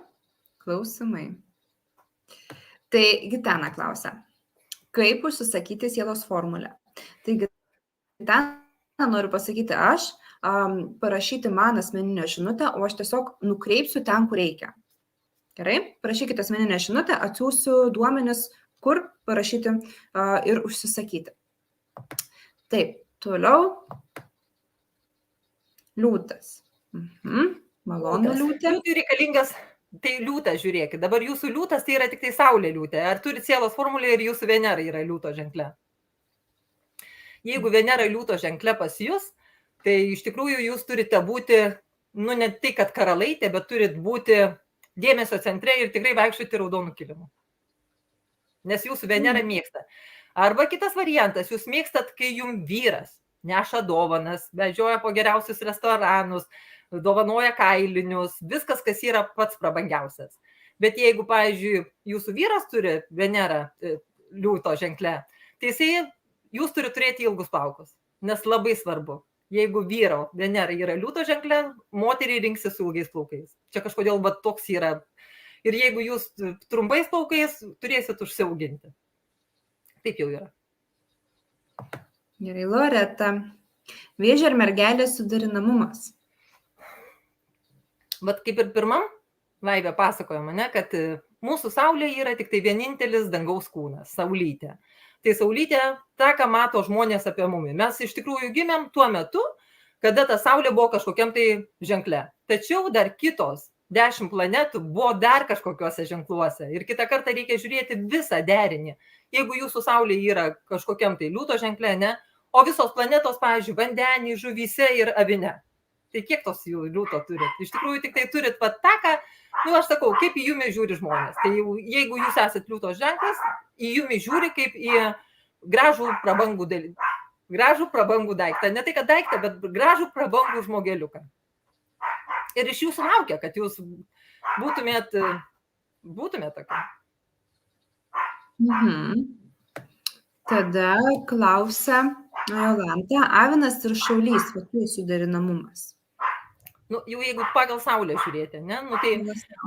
klausimai. Tai Gitana klausia, kaip užsisakyti sielos formulę? Taigi, ten noriu pasakyti aš, parašyti man asmeninę žinutę, o aš tiesiog nukreipsiu ten, kur reikia. Gerai? Parašykite asmeninę žinutę, atsiųsiu duomenis, kur parašyti ir užsisakyti. Taip, toliau. Liūtas. Malonu liūtė. Liūtui reikalingas, tai liūtas, žiūrėkit. Dabar jūsų liūtas tai yra tik tai saulė liūtė. Ar turit sielos formulę ir jūsų Venera yra liūto ženkle? Jeigu Venera liūto ženkle pas jūs, tai iš tikrųjų jūs turite būti, nu ne tai, kad karalaitė, bet turit būti dėmesio centre ir tikrai vaikščioti raudonų kilimų. Nes jūsų Venera mėgsta. Arba kitas variantas, jūs mėgstat, kai jums vyras neša dovanas, vežioja po geriausius restoranus, dovanoja kailinius, viskas, kas yra pats prabangiausias. Bet jeigu, pavyzdžiui, jūsų vyras turi Venerą liūto ženkle, tai jūs turite turėti ilgus plaukus, nes labai svarbu. Jeigu vyro Venera yra liūto ženkle, moteriai rinksis su ilgais plaukais. Čia kažkodėl toks yra. Ir jeigu jūs trumpais plaukais, turėsit užsiauginti. Taip jau yra. Gerai, Loreta. Vėžio ir mergelės suderinamumas. Bet kaip ir pirmam laive pasakojama, ne, kad mūsų saulė yra tik tai vienintelis dangaus kūnas, saulytė. Tai saulytė, tą, ką mato žmonės apie mumį. Mes iš tikrųjų gimėm tuo metu, kada ta saulė buvo kažkokiam tai ženkle. Tačiau dar kitos 10 planetų buvo dar kažkokiuose ženkluose. Ir kitą kartą reikia žiūrėti visą derinį. Jeigu jūsų saulė yra kažkokiam tai liūto ženkle, ne, o visos planetos, pavyzdžiui, vandenį, žuvyse ir avine. Tai kiek tos jų liūto turit? Iš tikrųjų, tik tai turit tą, ką, aš sakau, kaip į jumi žiūri žmonės. Tai jeigu jūs esat liūto ženklas, į jumi žiūri kaip į gražų prabangų daiktą. Ne tai, kad daiktą, bet gražų prabangų žmogeliuką. Ir iš jūsų laukia, kad jūs būtumėt tokia. Tada klausia Jolanta, avinas ir šaulys, kokių suderinamumas? Nu, jau jeigu pagal saulę žiūrėti, ne? Nu, tai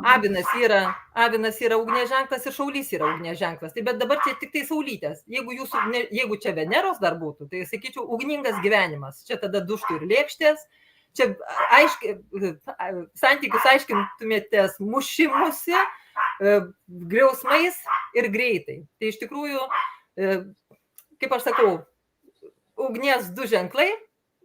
avinas yra ugnies ženklas ir šaulys yra ugnies ženklas. Tai bet dabar čia tik tai saulytės. Jeigu čia Veneros dar būtų, tai sakyčiau ugningas gyvenimas. Čia tada duštų ir lėkštės. Čia santykius aiškintumėtės mušimusi, griausmais ir greitai. Tai iš tikrųjų, kaip aš sakau, ugnies 2 ženklai,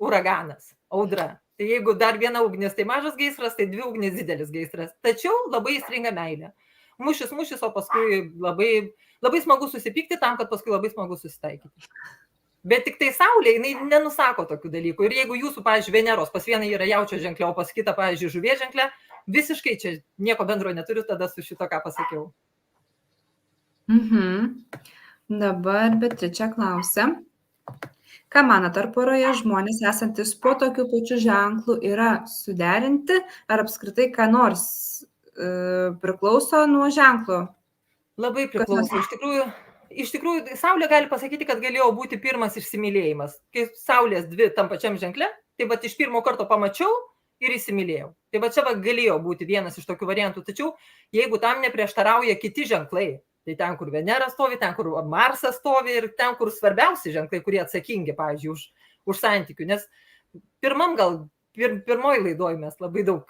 uraganas, audra. Tai jeigu dar viena ugnis, tai mažas gaisras, tai 2 ugnis didelis gaisras. Tačiau labai įstringa meilė. Mušis, o paskui labai smagu susipykti tam, kad paskui labai smagu susitaikyti. Bet tik tai Saulė, jinai nenusako tokių dalykų. Ir jeigu jūsų, pavyzdžiui, Veneros pas vieną yra jaučio ženklė, o pas kitą, pavyzdžiui, žuvies ženklė, visiškai čia nieko bendro neturiu tada su šito, ką pasakiau. Dabar Beatričė klausia. Ką manot, ar poroje žmonės esantis po tokiu pačiu ženklu yra suderinti, ar apskritai ką nors priklauso nuo ženklo? Labai priklauso. Iš tikrųjų, Saulė gali pasakyti, kad galėjo būti pirmas įsimylėjimas. Kai Saulės dvi tam pačiam ženkle, tai va iš pirmo karto pamačiau ir įsimylėjau. Tai va čia va galėjo būti vienas iš tokių variantų. Tačiau jeigu tam neprieštarauja kiti ženklai, tai ten, kur Venera stovi, ten, kur Marsas stovi ir ten, kur svarbiausi ženklai, kurie atsakingi, pavyzdžiui, už santykių. Nes pirmoji laidoj mes labai daug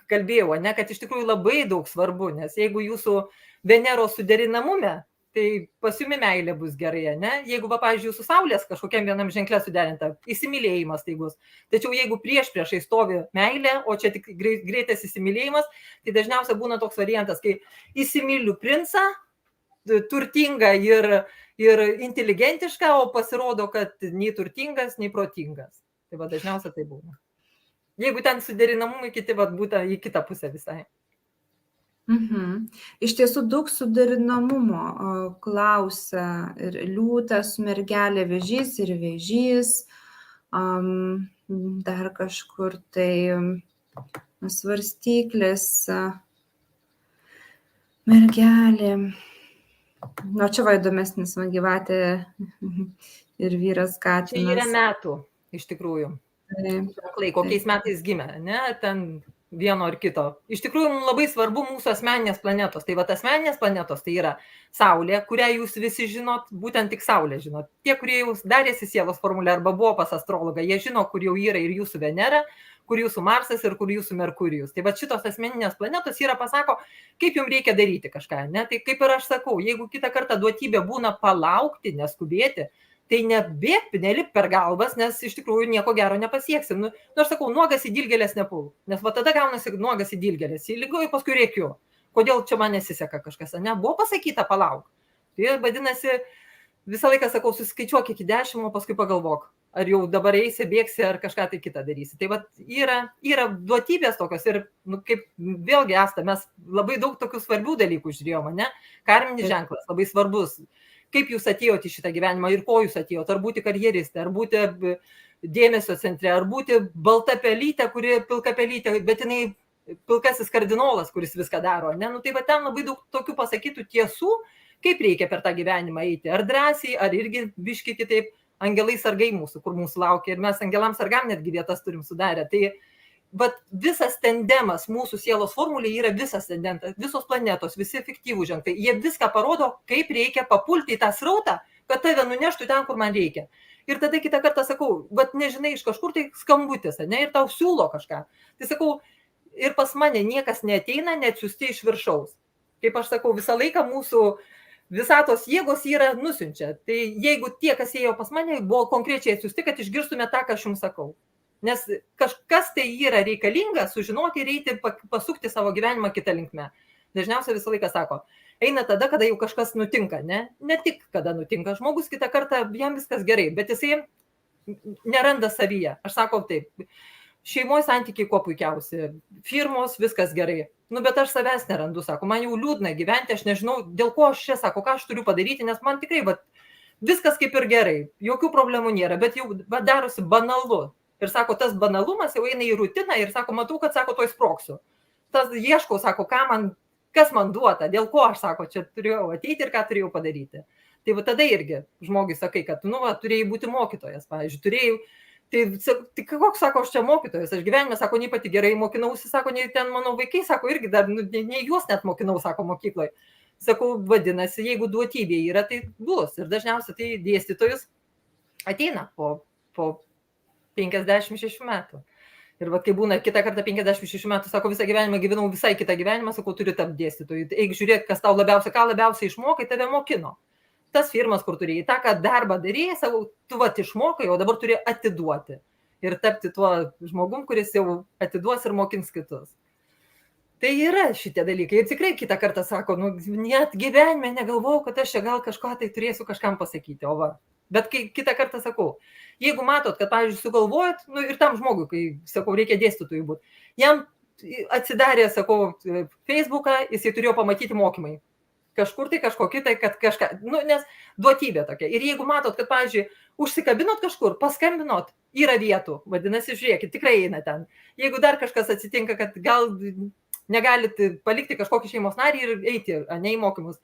kalbėjau, ne, kad iš tikrųjų labai daug svarbu, nes jeigu jūsų Veneros suderinamume, tai pas jumi meilė bus gerai, ne? Jeigu, pavyzdžiui, jūsų Saulės kažkokiam vienam ženklė suderinta, įsimylėjimas taigus. Tačiau jeigu priešai stovi meilė, o čia tik greitas įsimylėjimas, tai dažniausiai būna toks variantas, kai įsimyliu princą, turtingą ir inteligentišką, o pasirodo, kad nei turtingas, nei protingas. Tai va dažniausiai tai būna. Jeigu ten suderinamumai kiti, va būtų į kitą pusę visai. Iš tiesų daug suderinamumo klausia ir Liūtas, mergelė Vėžys ir Vėžys, dar kažkur tai Svarstyklės, mergelė. Nu, čia va įdomesnis Gyvatė ir vyras Katinas. Čia yra metų, iš tikrųjų. Kokiais metais gimė, ne? Ten vieno ar kito. Iš tikrųjų, mums labai svarbu mūsų asmeninės planetos. Tai va, asmeninės planetos tai yra Saulė, kurią jūs visi žinot, būtent tik Saulė žinot. Tie, kurie jau darėsi sielos formulę arba buvo pas astrologą, jie žino, kur jau yra ir jūsų Venera, kur jūsų Marsas ir kur jūsų Merkurijus. Tai va, šitos asmeninės planetos yra pasako, kaip jums reikia daryti kažką. Ne? Tai kaip ir aš sakau, jeigu kitą kartą duotybė būna palaukti, neskubėti, tai nebėk, nelip per galvas, nes iš tikrųjų nieko gero nepasieksim. Nu, aš sakau, nuogas į dilgėlės nepul. Nes va tada gaunasi nuogas į dilgėlės. Įlygoju, paskui rėkiu. Kodėl čia man nesiseka kažkas? Ne, buvo pasakyta palauk. Tai vadinasi, visą laiką sakau, suskaičiuok iki 10, o paskui pagalvok. Ar jau dabar eisi, bėgsi, ar kažką tai kitą darysi. Tai va, yra duotybės tokios ir, nu, kaip vėlgi esate, mes labai daug tokių svarbių dalykų žiūrėjome, ne? Karminis ženklas labai svarbus. Kaip jūs atėjote į šitą gyvenimą ir ko jūs atėjote, ar būti karjeristė, ar būti dėmesio centre, ar būti balta pelytė, kuri pilka pelytė, bet jinai pilkasis kardinolas, kuris viską daro. Ne? Nu, tai va ten labai daug tokių pasakytų tiesų, kaip reikia per tą gyvenimą eiti, ar drąsiai, ar irgi biški kitaip, angelai sargai mūsų, kur mūsų laukia ir mes angelams sargam netgi vietas turim sudarę. Tai bet visas tandemas mūsų sielos formulė yra visas tandentas, visos planetos, visi efektyvūs ženklai. Jie viską parodo, kaip reikia papulti į tą srautą, kad tave nuneštų ten, kur man reikia. Ir tada kitą kartą sakau, bet nežinai, iš kažkur tai skambutis, ne, ir tau siūlo kažką. Tai sakau, ir pas mane niekas neateina, neatsiųsti iš viršaus. Kaip aš sakau, visą laiką mūsų visatos jėgos yra nusiunčia. Tai jeigu tie, kas ėjo pas mane, buvo konkrečiai atsiųsti, kad išgirstume tą, ką aš jums sakau. Nes kažkas tai yra reikalinga sužinoti ir eiti pasukti savo gyvenimą kitą linkmę. Dažniausiai visą laiką sako, eina tada, kada jau kažkas nutinka, ne? Ne tik kada nutinka. Žmogus kitą kartą, jam viskas gerai, bet jisai neranda savyje. Aš sakau taip, šeimoje santykiai kuo puikiausi, firmos viskas gerai. Nu, bet aš savęs nerandu, sako, man jau liūdna gyventi, aš nežinau, dėl ko aš čia, sako, ką aš turiu padaryti, nes man tikrai viskas kaip ir gerai, jokių problemų nėra, bet jau darosi banalu. Ir sako, tas banalumas jau eina į rutiną ir sako, matau, kad sako, toj sproksiu. Tas ieškau, sako, kas man duota, dėl ko aš, sako, čia turėjau ateiti ir ką turėjau padaryti. Tai va tada irgi žmogui sakai, kad, nu, va, turėjai būti mokytojas, pavyzdžiui, turėjai, tai koks, sako, aš čia mokytojas, aš gyvenime, sako, nei pati gerai mokinausi, sako, nei ten mano vaikai, sako, irgi dar, nu, nei juos net mokinau, sako, mokykloje. Sakau, vadinasi, jeigu duotybė yra, tai bus. Ir dažniausiai tai dėstytojus ateina po 56 metų. Ir va, kai būna kitą kartą 56 metų, sako, visą gyvenimą gyvenau visai kitą gyvenimą, sako, turi tapti dėstytoju. Eik žiūrėk, kas tau ką labiausiai išmokai, tave mokino. Tas firmas, kur turėjai, tą, ką darbą darėjai, savo, tu va išmokai, o dabar turi atiduoti. Ir tapti tuo žmogum, kuris jau atiduos ir mokins kitus. Tai yra šitie dalykai. Ir tikrai kitą kartą sako, nu, net gyvenime negalvojau, kad aš čia gal kažką tai turėsiu kažkam pasakyti. O va, Bet kai kitą kartą sakau, jeigu matot, kad, pavyzdžiui, sugalvojat, nu ir tam žmogui, kai, sakau, reikia dėstytojui būti, jam atsidarė, sakau, Facebooką, jisai turėjo pamatyti mokymai. Kažkur tai kažkokį tai, kad kažką, nu, nes duotybė tokia. Ir jeigu matot, kad, pavyzdžiui, užsikabinot kažkur, paskambinot, yra vietų, vadinasi, žiūrėkit, tikrai eina ten. Jeigu dar kažkas atsitinka, kad gal negalit palikti kažkokį šeimos narį ir eiti, ne į mokymus,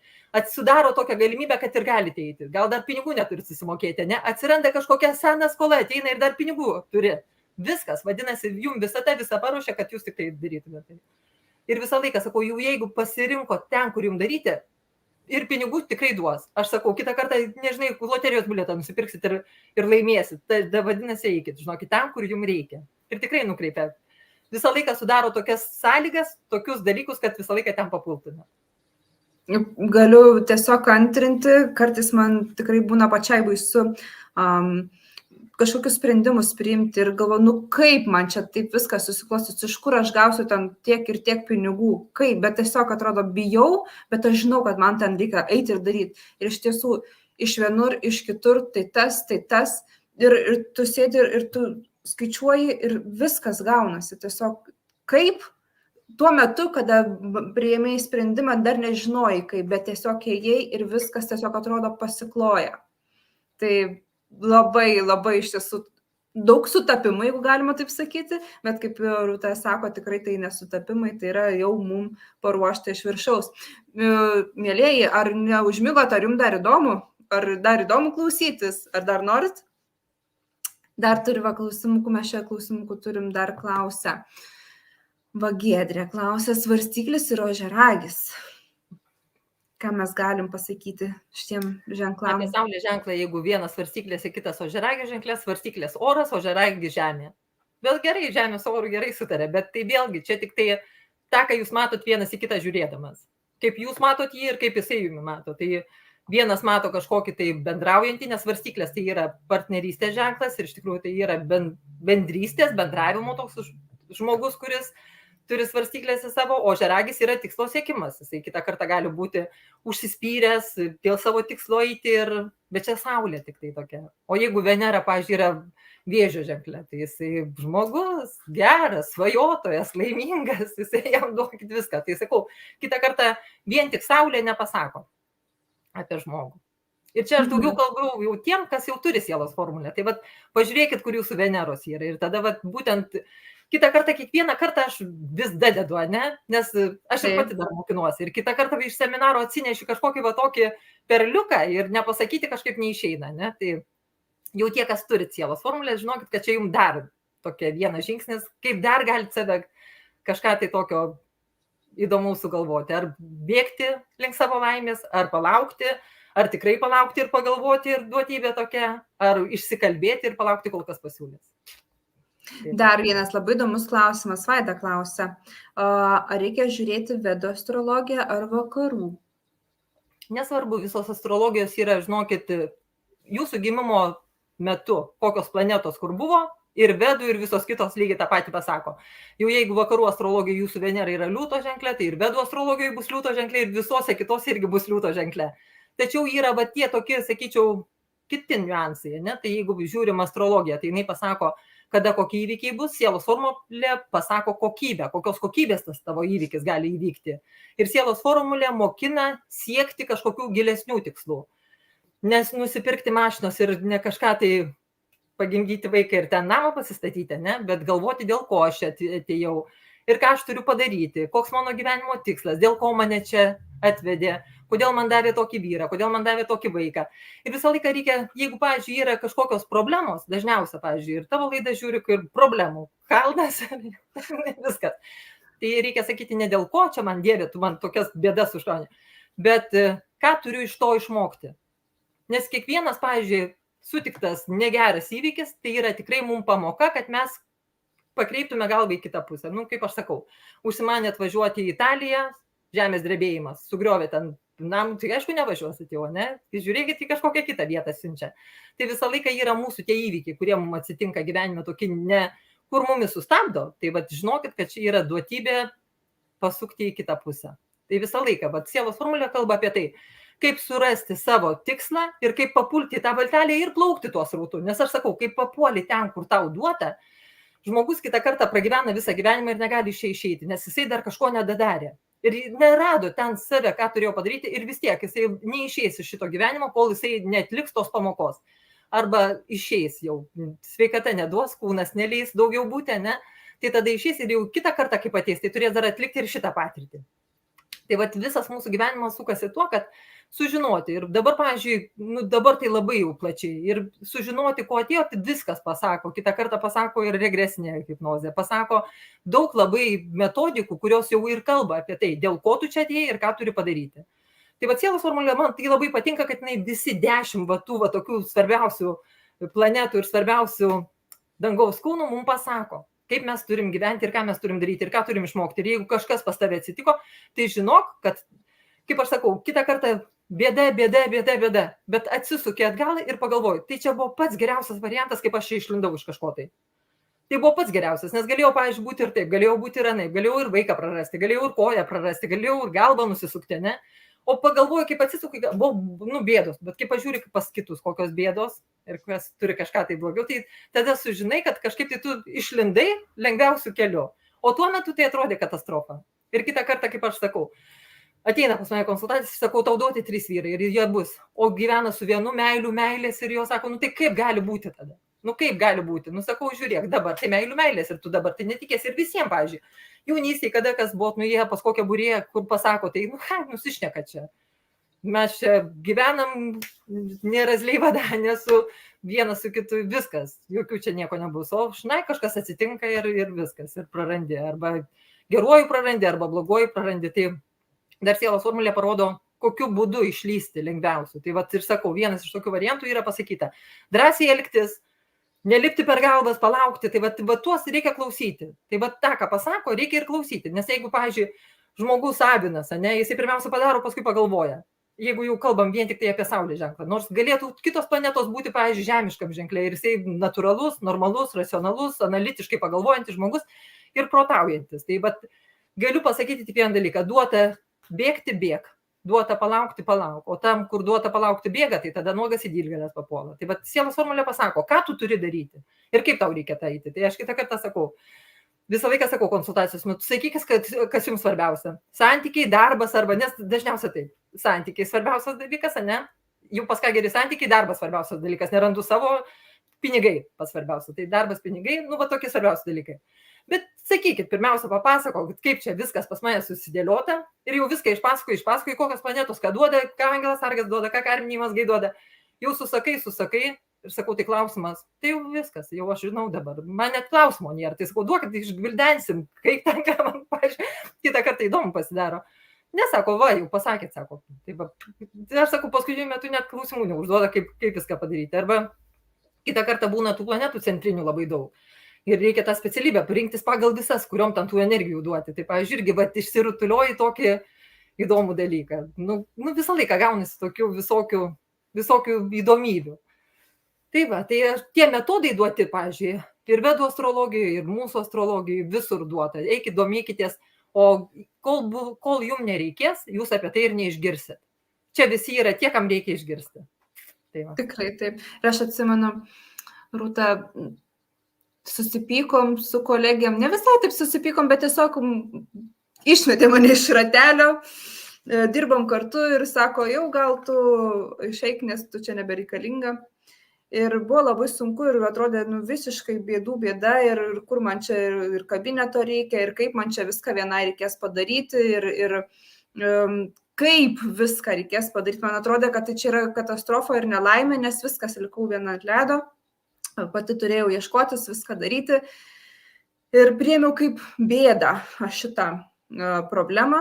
sudaro tokią galimybę, kad ir galite eiti. Gal dar pinigų neturit susimokėti, ne? Atsiranda kažkokia sena skola, ateina ir dar pinigų turi. Viskas, vadinasi, jums visata visą paruošia, kad jūs tik tai darytumėte. Ir visą laiką sakau, jau jeigu pasirinko ten, kur jums daryti, ir pinigų tikrai duos. Aš sakau, kitą kartą, nežinai, loterijos bilietą nusipirksit ir laimėsit. Tai vadinasi, eikit, žinokit, ten, kur jums reikia. Ir tikrai nukreipia. Visą laiką sudaro tokias sąlygas, tokius dalykus, kad visą laiką ten papultume. Galiu tiesiog antrinti, kartais man tikrai būna pačiai baisu kažkokius sprendimus priimti ir galvoju, nu kaip man čia taip viskas susiklostys, iš kur aš gausiu ten tiek ir tiek pinigų, kaip, bet tiesiog atrodo bijau, bet aš žinau, kad man ten reikia eiti ir daryti. Ir iš tiesų, iš vienur, iš kitur, tai tas, ir tu sėdi ir tu skaičiuoji ir viskas gaunasi. Tiesiog kaip tuo metu, kada priėmėjai sprendimą, dar nežinojai kaip, bet tiesiog ėjai ir viskas tiesiog atrodo pasikloja. Tai labai, labai iš tiesų daug sutapimų, jeigu galima taip sakyti, bet kaip Rūta sako, tikrai tai nesutapimai, tai yra jau mums paruošta iš viršaus. Mielieji, ar neužmigot, ar jums dar įdomu? Ar dar įdomu klausytis? Ar dar norit? Dar turi klausimukų, mes šią klausimukų turim dar klausę. Giedrė klausė, svarstyklis ir ožiaragis. Ką mes galim pasakyti šitiem ženklam? Apie saulės ženklą, jeigu vienas svarstyklės ir kitas ožiaragio ženklės, svarstyklės oras, ožiaragis žemė. Vėl gerai, žemės orų gerai sutarė, bet tai vėlgi, čia tik tai tą, ką jūs matot vienas į kitą žiūrėdamas. Kaip jūs matot jį ir kaip jisai jumi mato. Tai vienas mato kažkokį tai bendraujantį, nes svarstyklės tai yra partnerystės ženklas ir iš tikrųjų tai yra bendrystės, bendravimo toks žmogus, kuris turi svarstyklėse savo, o ožiaragis yra tikslo siekimas. Jisai kitą kartą gali būti užsispyręs, dėl savo tikslo eiti, bet čia saulė tik tai tokia. O jeigu Venera, pavyzdžiui, yra vėžio ženklė, tai jisai žmogus, geras, svajotojas, laimingas, jisai jam duokit viską. Tai sakau, kitą kartą vien tik saulė nepasako apie žmogų. Ir čia aš daugiau kalbau jau tiem, kas jau turi sielos formulę. Tai vat pažiūrėkit, kur jūsų Veneros yra. Ir tada vat būtent kitą kartą, kiekvieną kartą aš vis dadedu, ne? Nes aš ir pati dar mokinuosi. Ir kitą kartą iš seminaro atsinešiu kažkokį va tokį perliuką ir nepasakyti kažkaip neišeina, ne? Tai jau tie, kas turit sielos formulę, žinokit, kad čia jums dar tokia vienas žingsnis, kaip dar galite save kažką tai tokio įdomaus sugalvoti. Ar bėgti link savo laimės, ar palaukti, ar tikrai palaukti ir pagalvoti ir duotybė tokia, ar išsikalbėti ir palaukti, kol kas pasiūlys. Dar vienas labai įdomus klausimas, Vaida klausia, ar reikia žiūrėti vedų astrologiją ar vakarų? Nesvarbu, visos astrologijos yra, žinokit, jūsų gimimo metu, kokios planetos kur buvo, ir vedų, ir visos kitos lygiai tą patį pasako. Jau jeigu vakarų astrologija jūsų Venera yra liūto ženklė, tai ir vedų astrologijoje bus liūto ženklė, ir visose kitose irgi bus liūto ženklė. Tačiau yra va tie tokie, sakyčiau, kiti niuansai, ne? Tai jeigu žiūrim astrologiją, tai jinai pasako, kada kokie įvykiai bus, sielos formulė pasako kokybę, kokios kokybės tas tavo įvykis gali įvykti. Ir sielos formulė mokina siekti kažkokių gilesnių tikslų. Nes nusipirkti mašinos ir ne kažką tai pagimdyti vaiką ir ten namą pasistatyti, ne? Bet galvoti, dėl ko aš čia atėjau ir ką aš turiu padaryti, koks mano gyvenimo tikslas, dėl ko mane čia atvedė, kodėl man davė tokį vyrą, kodėl man davė tokį vaiką. Ir visą laiką reikia, jeigu, pavyzdžiui, yra kažkokios problemos, dažniausia, pavyzdžiui, ir tavo laidą žiūri, ir problemų, kalnas, viskas. Tai reikia sakyti, ne dėl ko čia man dėvė, tu man tokias bėdas užkrauni, bet ką turiu iš to išmokti. Nes kiekvienas, pavyzdžiui, sutiktas negeras įvykis, tai yra tikrai mums pamoka, kad mes pakreiptume galvą į kitą pusę. Nu, kaip aš sakau, užsimanė atvažiuoti į Italiją, žemės drebėjimas, sugriovė ten namų, tai aišku nevažiuosit jau, ne? Tai žiūrėkit, į kažkokią kitą vietą siunčia. Tai visą laiką yra mūsų tie įvykiai, kurie mums atsitinka gyvenime tokie, ne, kur mumis sustabdo. Tai vat žinokit, kad čia yra duotybė pasukti į kitą pusę. Tai visą laiką, vat sielos formulė kalba apie tai, kaip surasti savo tikslą ir kaip papulti į tą valtelę ir plaukti tuo srautu. Nes aš sakau, kaip papuoli ten, kur tau duota, žmogus kitą kartą pragyvena visą gyvenimą ir negali iš čia išeiti, nes jisai dar kažko nedadarė. Ir nerado ten save, ką turėjo padaryti ir vis tiek jisai neišeis iš šito gyvenimo, kol jisai netliks tos pamokos. Arba išeis jau, sveikata neduos, kūnas neleis daugiau būti, ne? Tai tada išeis ir jau kitą kartą, kaip ateis, tai turės dar atlikti ir šitą patirtį. Tai vat visas mūsų gyvenimas sukasi tuo, kad sužinoti. Ir dabar, pavyzdžiui, dabar tai labai jau plačiai. Ir sužinoti, ko atėjo, tai viskas pasako. Kitą kartą pasako ir regresinė hipnozė. Pasako daug labai metodikų, kurios jau ir kalba apie tai, dėl ko tu čia atėjai ir ką turi padaryti. Tai va sielos formulė, man tai labai patinka, kad jinai visi 10 tokių svarbiausių planetų ir svarbiausių dangaus kūnų mums pasako, kaip mes turim gyventi ir ką mes turim daryti ir ką turim išmokti. Ir jeigu kažkas pas tave atsitiko, tai žinok, kad, kaip aš sakau, kitą kartą bėda, bet atsisukė atgal ir pagalvoju, tai čia buvo pats geriausias variantas, kaip aš čia išlindau iš kažko tai. Tai buvo pats geriausias, nes galėjau, pavyzdžiui, būti ir taip, galėjau būti ir anaip, galėjau ir vaiką prarasti, galėjau ir koją prarasti, galėjau ir galvą nusisukti, ne? O pagalvoju, kaip atsisukai, buvo bėdos, bet kaip pažiūri pas kitus, kokios bėdos ir kas turi kažką tai blogiau, tai tada sužinai, kad kažkaip tai tu išlindai lengviausių kelių. O tuo metu tai atrodė katastrofa. Ir kitą kartą, kaip aš sakau, ateina pas mane konsultacija, sakau, tau duoti 3 vyrai ir jie bus. O gyvena su vienu meilės ir jo sako, tai kaip gali būti tada? Kaip gali būti? Sakau, žiūrėk, dabar tai meilės ir tu dabar tai netikės ir visiems, pavyzdžiui. Jaunystėje, kada kas buvo, jie pas kokią būrėją, kur pasako, tai, nusišneka čia. Mes čia gyvenam, nėra zleivada, nesu vienas su kitu, viskas, jokių čia nieko nebus. O kažkas atsitinka ir viskas, ir prarandi. Arba geruoju prarandi, arba bloguoju prarandi. Tai dar sielos formulė parodo, kokiu būdu išlysti lengviausiu. Tai vat ir sakau, vienas iš tokių variantų yra pasakyta. Drąsiai elgtis, nelipti per galvas, palaukti, tai va tuos reikia klausyti. Tai va tą, ką pasako, reikia ir klausyti. Nes jeigu, pavyzdžiui, žmogus savinas, jisai pirmiausia padaro, paskui pagalvoja. Jeigu jau kalbam vien tik tai apie Saulės ženklą. Nors galėtų kitos planetos būti, pavyzdžiui, žemiškam ženklė. Ir jisai natūralus, normalus, racionalus, analitiškai pagalvojantis žmogus ir protaujantis. Tai va galiu pasakyti tik vieną dalyką. Duota bėgti, bėg. Duota palaukti, palauk. O tam, kur duota palaukti bėga, tai tada nuogas į dilgėlės papuola. Tai va sielos formulė pasako, ką tu turi daryti ir kaip tau reikia tai eiti. Tai aš kitą kartą sakau, visą laiką sakau konsultacijos metu, sakykis, kas jums svarbiausia. Santykiai, darbas arba, nes dažniausiai taip, santykiai svarbiausias dalykas, ne? Jau pas ką geri santykiai, darbas svarbiausias dalykas, nerandu savo, pinigai pas svarbiausia. Tai darbas, pinigai, va tokie svarbiausi dalykai. Bet sakykit, pirmiausia papasakokit, kaip čia viskas pas mane susidėliota ir jau viską išpasakoju, kokios planetos, ką duoda, ką angelas sargas duoda, ką karminimas gai duoda. Jau susakai ir sakau, tai klausimas, tai jau viskas, jau aš žinau dabar. Man net klausimo nėra, tai sakau, duokit, išgvildensim, kaip ten, ką man, pažiūrėjau, kitą kartą įdomu pasidaro. Nesako, va, jau pasakėt, sako. Tai va, aš sakau, paskutiniu metu net klausimų neužduoda, kaip viską padaryti. Arba kitą kartą būna tų planetų centrinių labai daug. Ir reikia tą specialybę rinktis pagal visas, kuriuom tam tų energijų duoti. Tai, pavyzdžiui, irgi išsirutulioji tokį įdomų dalyką. Visą laiką gaunasi tokių visokių įdomybių. Tai va, tai tie metodai duoti, pavyzdžiui, ir vedų astrologijoje, ir mūsų astrologijoje visur duota. Eikit, domykitės, o kol jums nereikės, jūs apie tai ir neišgirsit. Čia visi yra tie, kam reikia išgirsti. Tai va. Tikrai taip. Ir aš atsimenu, Rūta, susipykom su kolegiam, ne visai taip susipykom, bet tiesiog išmetė mane iš ratelio, dirbom kartu ir sako, jau gal tu išeik, nes tu čia nebereikalinga. Ir buvo labai sunku ir atrodė visiškai bėda ir kur man čia ir kabineto reikia, ir kaip man čia viską vienai reikės padaryti ir kaip viską reikės padaryti. Man atrodė, kad tai čia yra katastrofa ir nelaimė, nes viskas likau viena ant ledo. Pati turėjau ieškotis, viską daryti ir priėmiau kaip bėdą šitą problemą.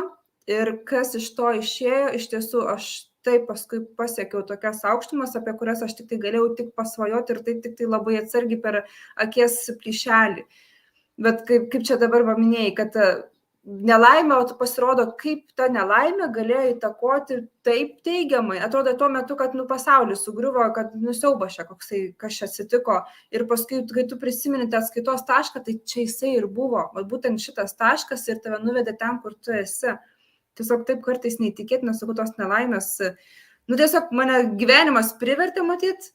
Ir kas iš to išėjo, iš tiesų aš taip paskui pasiekiau tokias aukštumas, apie kurias aš tik tai galėjau tik pasvajoti ir tai tik tai labai atsargiai per akies plyšelį. Bet kaip čia dabar paminėjai, kad nelaimė, o pasirodo, kaip ta nelaimė galėjo įtakoti taip teigiamai. Atrodo tuo metu, kad pasaulis sugriuvo, kad siaubas čia koksai, kas čia atsitiko. Ir paskui, kai tu prisiminite atskaitos tašką, tai čia jisai ir buvo. O būtent šitas taškas ir tave nuvedė ten, kur tu esi. Tiesiog taip kartais neįtikėtina, sakau, tos nelaimės Nu, tiesiog mane gyvenimas privertė matyti,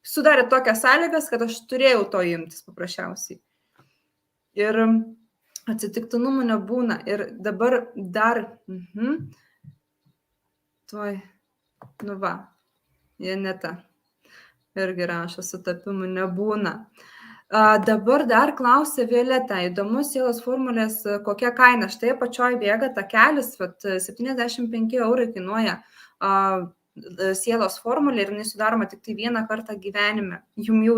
sudarė tokias sąlygas, kad aš turėjau to imtis paprasčiausiai. Ir atsitiktinumų nebūna. Ir dabar dar, tuoj, nu va, Janeta irgi rašo, sutapimų nebūna. Dabar dar klausė Violeta, įdomus sielos formulės, kokia kaina. Štai pačioj bėga takelis, 75 € kainuoja sielos formulė ir jinai sudaroma tik tai vieną kartą gyvenime. Jums jau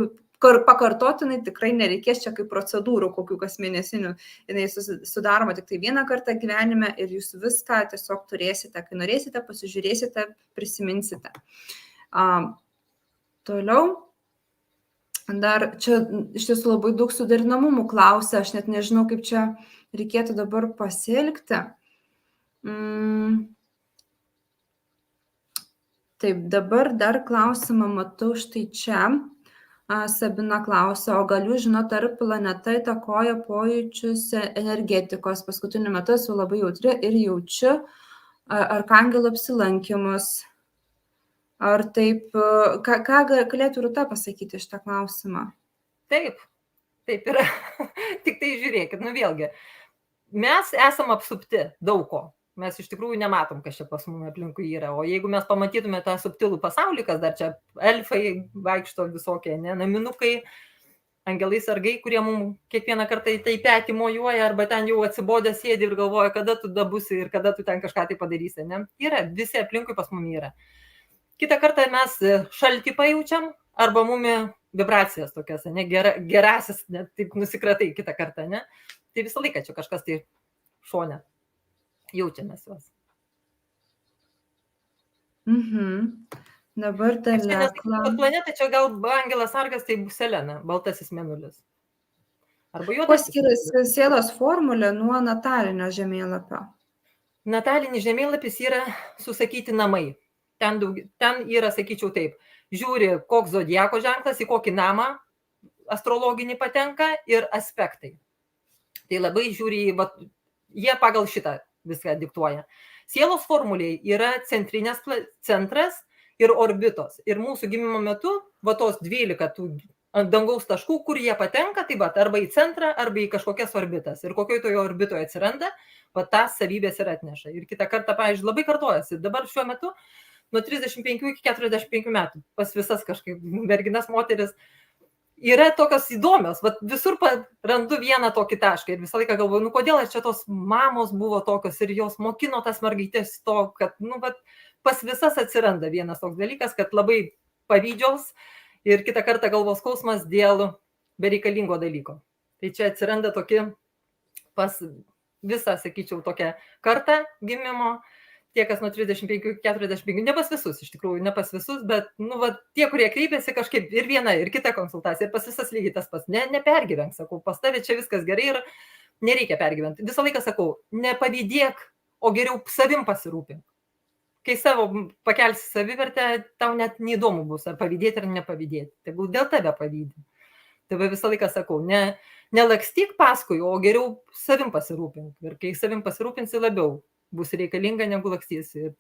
pakartotinai tikrai nereikės čia kaip procedūrų, kokių kas mėnesinių. Jinai sudaroma tik tai vieną kartą gyvenime ir jūs viską tiesiog turėsite. Kai norėsite, pasižiūrėsite, prisiminsite. Toliau. Dar čia iš tiesų labai daug suderinamumų klausia, aš net nežinau, kaip čia reikėtų dabar pasielgti. Taip, dabar dar klausimą matau štai čia. Sabina klausia, o gal jūs žinot, ar planeta įtakoja pojūčius energetikos? Paskutiniu metu esu labai jautri ir jaučiu arkangelų apsilankimus. Ar taip, ką galėtų Rūta pasakyti šitą klausimą? Taip yra. Tik tai žiūrėkit, vėlgi, mes esam apsupti daug ko. Mes iš tikrųjų nematom, kas čia pas mumi aplinkui yra. O jeigu mes pamatytume tą subtilų pasaulį, kas dar čia elfai vaikšto visokie, naminukai, angelai sargai, kurie mums kiekvieną kartą į tai petį mojuoja, arba ten jau atsibodę sėdi ir galvoja, kada tu dabusi ir kada tu ten kažką tai padarysi. Ne? Yra, visi aplinkui pas mumi yra. Kitą kartą mes šaltį pajaučiam, arba mumi vibracijas tokias, ne, gerasis, ne, taip nusikratai kitą kartą, ne. Tai visą laiką čia kažkas tai šone. Jaučiamės juos. Dabar dar planeta, čia gal angelas sargas, tai bus Selena, baltasis mėnulis. Kuo skiriasi sielos formulė nuo natalinio žemėlapio? Natalinis žemėlapis yra susakyti namai. Ten yra, sakyčiau taip, žiūri, koks zodiako ženklas, į kokį namą astrologinį patenka ir aspektai. Tai labai žiūri, jie pagal šitą viską diktuoja. Sielos formulėje yra centras ir orbitos. Ir mūsų gimimo metu, tos 12 tų dangaus taškų, kur jie patenka, tai arba į centrą, arba į kažkokias orbitas. Ir kokioje toje orbitoje atsiranda, tas savybės ir atneša. Ir kitą kartą, pavyzdžiui, labai kartojasi. Dabar šiuo metu nuo 35 iki 45 metų pas visas kažkaip merginas, moteris yra tokios įdomios. Visur randu vieną tokį tašką ir visą laiką galvoju, kodėl čia tos mamos buvo tokios ir jos mokino tas mergaitės to, kad pas visas atsiranda vienas toks dalykas, kad labai pavydžios ir kitą kartą galvos skausmas dėl bereikalingo dalyko. Tai čia atsiranda tokie pas visą, sakyčiau, tokią kartą gimimo. Tie, kas nuo 35 iki 45, ne pas visus, iš tikrųjų, ne pas visus, bet tie, kurie kreipiasi kažkaip ir viena, ir kita konsultacija, ir pas visas lygiai tas pats, nepergyvenk, sakau, pas tavę čia viskas gerai ir nereikia pergyventi. Visą laiką sakau, nepavydėk, o geriau savim pasirūpink. Kai savo pakelsi savivertę, tau net neįdomu bus, ar pavydėti, ar nepavydėti. Tegul dėl tave pavydė. Tai visą laiką sakau, nelakstyk paskui, o geriau savim pasirūpink. Ir kai savim pasirūpinsi, labiau bus reikalinga, negu lakstysi.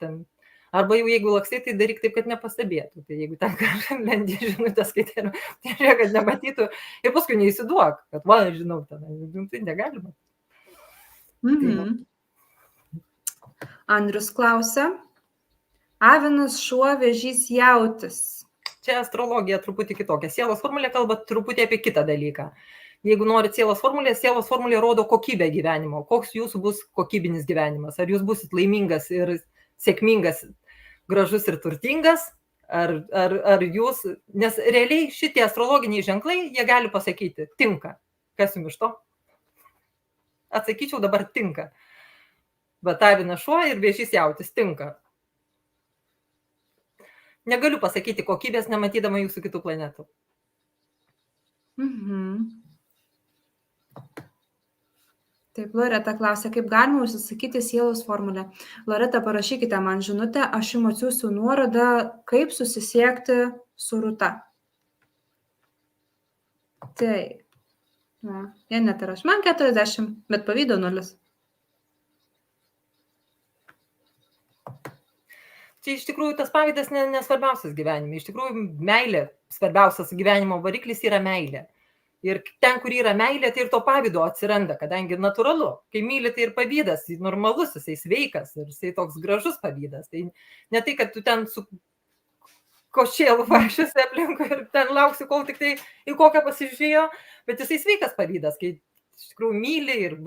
Arba jau jeigu lakstai, tai daryk taip, kad nepastebėtų. Tai jeigu ten kažkaip lendi žinutę skaitai, tai reikia, kad nematytų. Ir paskui neįsiduok, kad žinau, tai negalima. Andrius klausia. Avinas, šuo, vėžys, jautis. Čia astrologija truputį kitokia. Sielos formulė kalba truputį apie kitą dalyką. Jeigu norit sielos formulė rodo kokybę gyvenimo. Koks jūsų bus kokybinis gyvenimas? Ar jūs busit laimingas ir sėkmingas, gražus ir turtingas? Ar jūs... Nes realiai šitie astrologiniai ženklai, jie gali pasakyti, tinka. Kas jums iš to? Atsakyčiau dabar tinka. Bet avinas šuo ir vėžys jautis tinka. Negaliu pasakyti kokybės, nematydama jūsų kitų planetų. Taip, Loreta klausia, kaip galima užsisakyti sielos formulę. Loreta, parašykite man žinutę, aš jums atsiųsiu nuorodą, kaip susisiekti su Rūta. Taip. Janeta rašo, man 40, bet pavydo 0. čia iš tikrųjų tas pavydas nesvarbiausias gyvenime. Iš tikrųjų, meilė, svarbiausias gyvenimo variklis yra meilė. Ir ten, kur yra meilė, tai ir to pavydo atsiranda, kadangi natūralu. Kai myli, tai ir pavydas, normalus, jisai sveikas ir jisai toks gražus pavydas. Tai ne tai, kad tu ten su košėlų vaikščiasi aplinkui ir ten lauksi, kol tik tai į kokią pasižiūrėjo, bet jisai sveikas pavydas, kai iš tikrųjų myli ir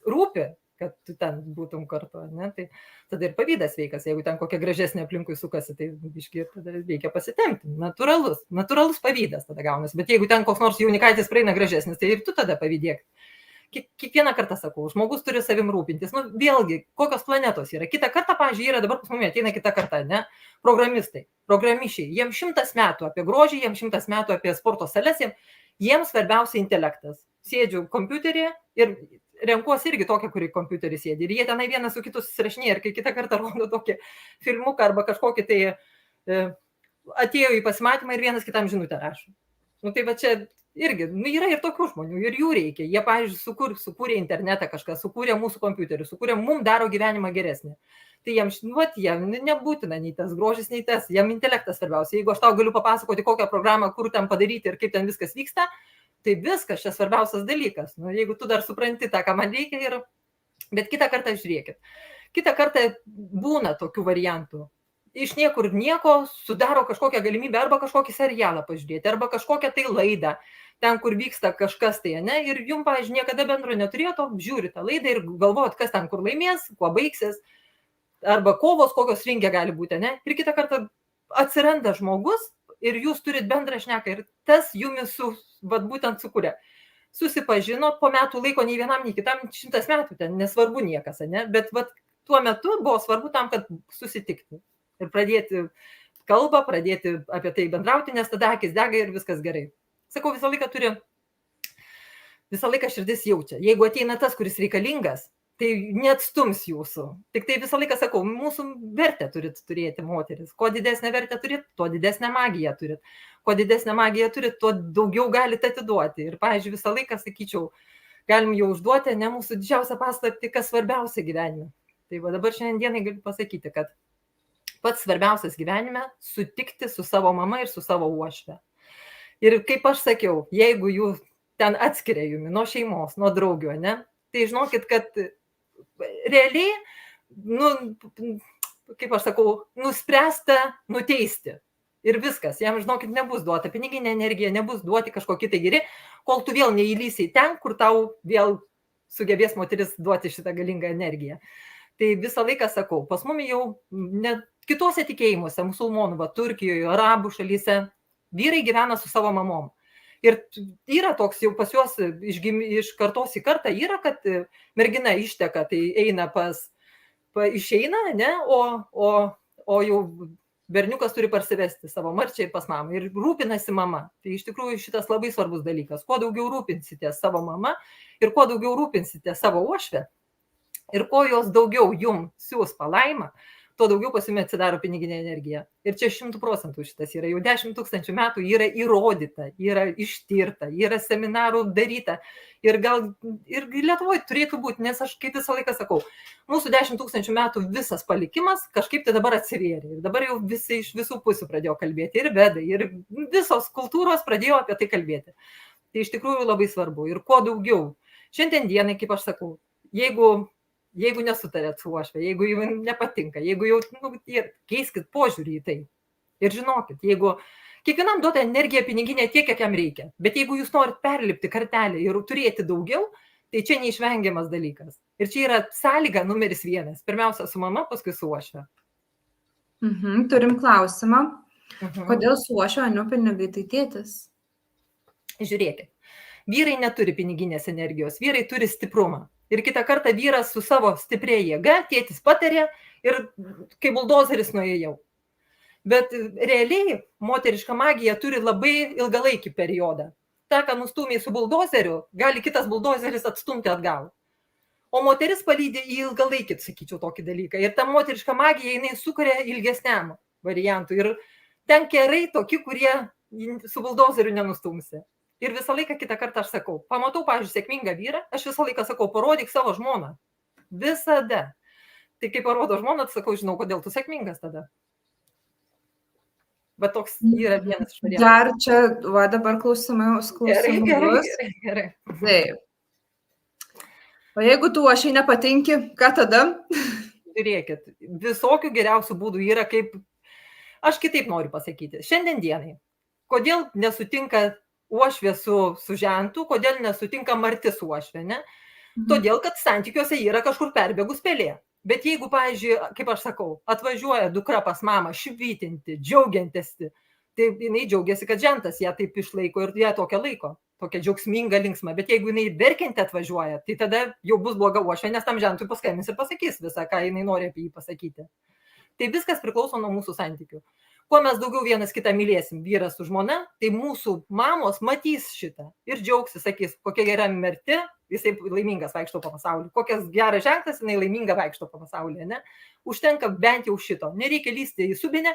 rūpi, kad tu ten būtum kartu, ne? Tai tada ir pavydas sveikas, jeigu ten kokia gražesnė aplinkui sukasi, tai biški tada reikia pasitempti. Natūralus pavydas tada gaunasi, bet jeigu ten koks nors jaunikaitis praeina gražesnis, tai ir tu tada pavydėk. Kiekvieną kartą sakau, žmogus turi savim rūpintis. Vėlgi, kokios planetos yra. Kitą kartą, pavyzdžiui, yra dabar pas mumi ateina kitą kartą, ne? Programistai, programišiai. Jiems 100 metų apie grožį, jiems 100 metų apie sporto sales, jiems svarbiausia intelektas. Sėdžiu kompiuterį ir renkuosi irgi tokią, kuri kompiuterį sėdi. Ir jie tenai vienas su kitu susirašinėja. Ir kai kitą kartą rodo tokį filmuką arba kažkokį tai atėjo į pasimatymą ir vienas kitam žinutę rašo. Tai va čia irgi, yra ir tokių žmonių, ir jų reikia. Jie, pavyzdžiui, sukūrė internetą kažką, sukūrė mūsų kompiuterį, sukūrė, mums daro gyvenimą geresnį. Tai jiems nebūtina nei tas grožis, nei tas, jam intelektas svarbiausia. Jeigu aš tau galiu papasakoti, kokią programą, kur ten padaryti ir kaip ten viskas vyksta, tai viskas čia svarbiausias dalykas. Jeigu tu dar supranti tą, ką man reikia, bet kitą kartą žiūrėkit. Kitą kartą būna tokių variantų. Iš niekur nieko sudaro kažkokią galimybę arba kažkokį serialą pažiūrėti, arba kažkokią tai laidą, ten, kur vyksta kažkas tai, ne, ir jums, pavyzdžiui, niekada bendro neturėto, žiūri tą laidą ir galvojat, kas ten kur laimės, kuo baigsis, arba kovos, kokios ringe gali būti, ne, ir kitą kartą atsiranda žmogus ir jūs turit bendrą šneką ir tas jumis būtent sukūrė. Susipažino, po metų laiko nei vienam, nei kitam 100 metų, ten nesvarbu niekas, ne, bet tuo metu buvo svarbu tam, kad susitikti ir pradėti kalbą, pradėti apie tai bendrauti, nes tada akis dega ir viskas gerai. Sakau, visą laiką širdis jaučia. Jeigu ateina tas, kuris reikalingas, tai neatstums jūsų. Tik tai visą laiką sakau, mūsų vertę turit turėti moteris. Kuo didesnę vertę turit, tuo didesnę magiją turit. Kuo didesnę magiją turit, tuo daugiau galite atiduoti. Ir, pavyzdžiui, visą laiką, sakyčiau, galim jau užduoti, ne mūsų didžiausią paslaptį, kas svarbiausia gyvenime. Tai va dabar šiandienai galiu pasakyti, kad pats svarbiausias gyvenime sutikti su savo mama ir su savo uošve. Ir kaip aš sakiau, jeigu jų ten atskiria jumi nuo šeimos, nuo draugio, ne, tai žinokit, kad realiai, kaip aš sakau, nuspręsta nuteisti. Ir viskas, jam, žinokit, nebus duota piniginė energija, nebus duoti kažkokie tai geri, kol tu vėl neįlysi ten, kur tau vėl sugebės moteris duoti šitą galingą energiją. Tai visą laiką sakau, pas mumi jau net kitose tikėjimuose, musulmonų, Turkijoje, arabų šalyse, vyrai gyvena su savo mamom. Ir yra toks jau pas juos iš kartos į kartą, yra, kad mergina išteka, tai eina išeina, ne, o jau berniukas turi parsivesti savo marčią ir pas mamą. Ir rūpinasi mama. Tai iš tikrųjų šitas labai svarbus dalykas. Kuo daugiau rūpinsite savo mama ir kuo daugiau rūpinsite savo uošvę, ir kuo jos daugiau jums siūs palaimą, tuo daugiau pas jums atsidaro piniginė energija. Ir čia 100% šitas yra. Jau 10 000 metų yra įrodyta, yra ištirta, yra seminarų daryta. Ir gal ir Lietuvoje turėtų būti, nes aš kaip visą laiką sakau, mūsų 10 000 metų visas palikimas kažkaip tai dabar atsivėrė. Ir dabar jau visi iš visų pusių pradėjo kalbėti. Ir vedai, ir visos kultūros pradėjo apie tai kalbėti. Tai iš tikrųjų labai svarbu. Ir kuo daugiau. Šiandien dienai, kaip aš sakau, jeigu nesutarėt su uošve, jeigu jums nepatinka, jeigu jau keiskit požiūrį į tai. Ir žinokit, jeigu kiekvienam duota energija piniginė tiek, kiek jam reikia, bet jeigu jūs norit perlipti kartelę ir turėti daugiau, tai čia neišvengiamas dalykas. Ir čia yra sąlyga numeris 1. Pirmiausia su mama, paskui su uošve. Turim klausimą. Kodėl su uošve, o ne pinigai, tai tėtis? Žiūrėkit, vyrai neturi piniginės energijos, vyrai turi stiprumą. Ir kitą kartą vyras su savo stipria jėga, tėtis patarė ir kaip buldozeris nuėjau. Bet realiai moteriška magija turi labai ilgalaikį periodą. Ta, ką nustūmė su buldozeriu, gali kitas buldozeris atstumti atgal. O moteris palydi į ilgalaikį, sakyčiau, tokį dalyką. Ir ta moteriška magija, jinai sukuria ilgesniam variantui. Ir ten kerai tokie, kurie su buldozeriu nenustumsi. Ir visą laiką kitą kartą aš sakau, pamatau, pavyzdžiui, sėkmingą vyrą, aš visą laiką sakau, parodyk savo žmoną. Visada. Tai kai parodo žmona, tai sakau, žinau, kodėl tu sėkmingas tada. Bet toks yra vienas iš variantų. Dar čia, va dabar klausimus. Gerai. Taip. O jeigu tu uošiai nepatinki, ką tada? Žiūrėkit, visokių geriausių būdų yra, kaip, aš kitaip noriu pasakyti, šiandien dienai, kodėl nesutinka uošvė su žentu, kodėl nesutinka marti su uošvė, ne? Todėl, kad santykiuose yra kažkur perbėgus pelė. Bet jeigu, pavyzdžiui, kaip aš sakau, atvažiuoja dukra pas mamą švytinti, džiaugiantesti, tai jinai džiaugiasi, kad žentas ją taip išlaiko ir ją tokią laiko, tokia džiaugsminga, linksma. Bet jeigu jinai verkianti atvažiuoja, tai tada jau bus bloga uošvė, nes tam žentui paskambins ir pasakys visą, ką jinai nori apie jį pasakyti. Tai viskas priklauso nuo mūsų santykių. Kuo mes daugiau vienas kitą mylėsim, vyras su žmona, tai mūsų mamos matys šitą ir džiaugsis, sakys, kokia gera mirti, jisai laimingas vaikšto po pasaulį, kokias geras ženklas, jinai laiminga vaikšto po pasaulį, ne? Užtenka bent jau šito, nereikia lysti į subinę,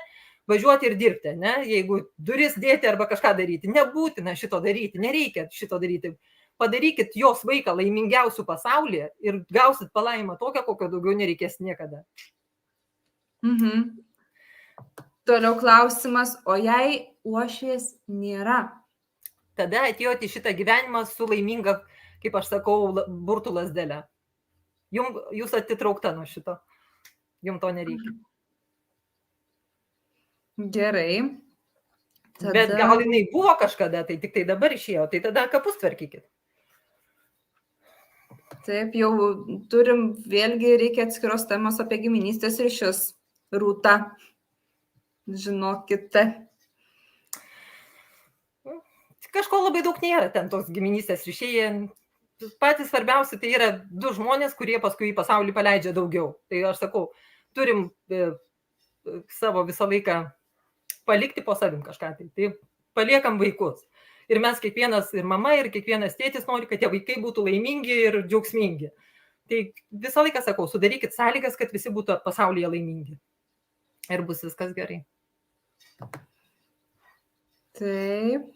važiuoti ir dirbti, ne? Jeigu duris dėti arba kažką daryti, nebūtina šito daryti, nereikia šito daryti. Padarykit jos vaiką laimingiausių pasaulyje ir gausit palaimą tokią, kokio daugiau nereikės niekada. Toliau klausimas, o jei uošvės nėra? Tada atėjote į šitą gyvenimą su laiminga, kaip aš sakau, burtų lasdelė. Jūs atitraukta nuo šito. Jums to nereikia. Gerai. Bet gal jinai buvo kažkada, tai tik tai dabar išėjo, tai tada kapus tvarkykit. Taip, jau turim, vėlgi reikia atskiros temos apie giminystės ryšius. Rūta, žinokite. Kažko labai daug nėra ten tos giminystės ryšiai. Patys svarbiausia tai yra du žmonės, kurie paskui į pasaulį paleidžia daugiau. Tai aš sakau, turim savo visą laiką palikti po savim kažką. Tai paliekam vaikus. Ir mes kiekvienas, ir mama, ir kiekvienas tėtis nori, kad tie vaikai būtų laimingi ir džiaugsmingi. Tai visą laiką sakau, sudarykit sąlygas, kad visi būtų pasaulyje laimingi. Ir bus viskas gerai. Taip.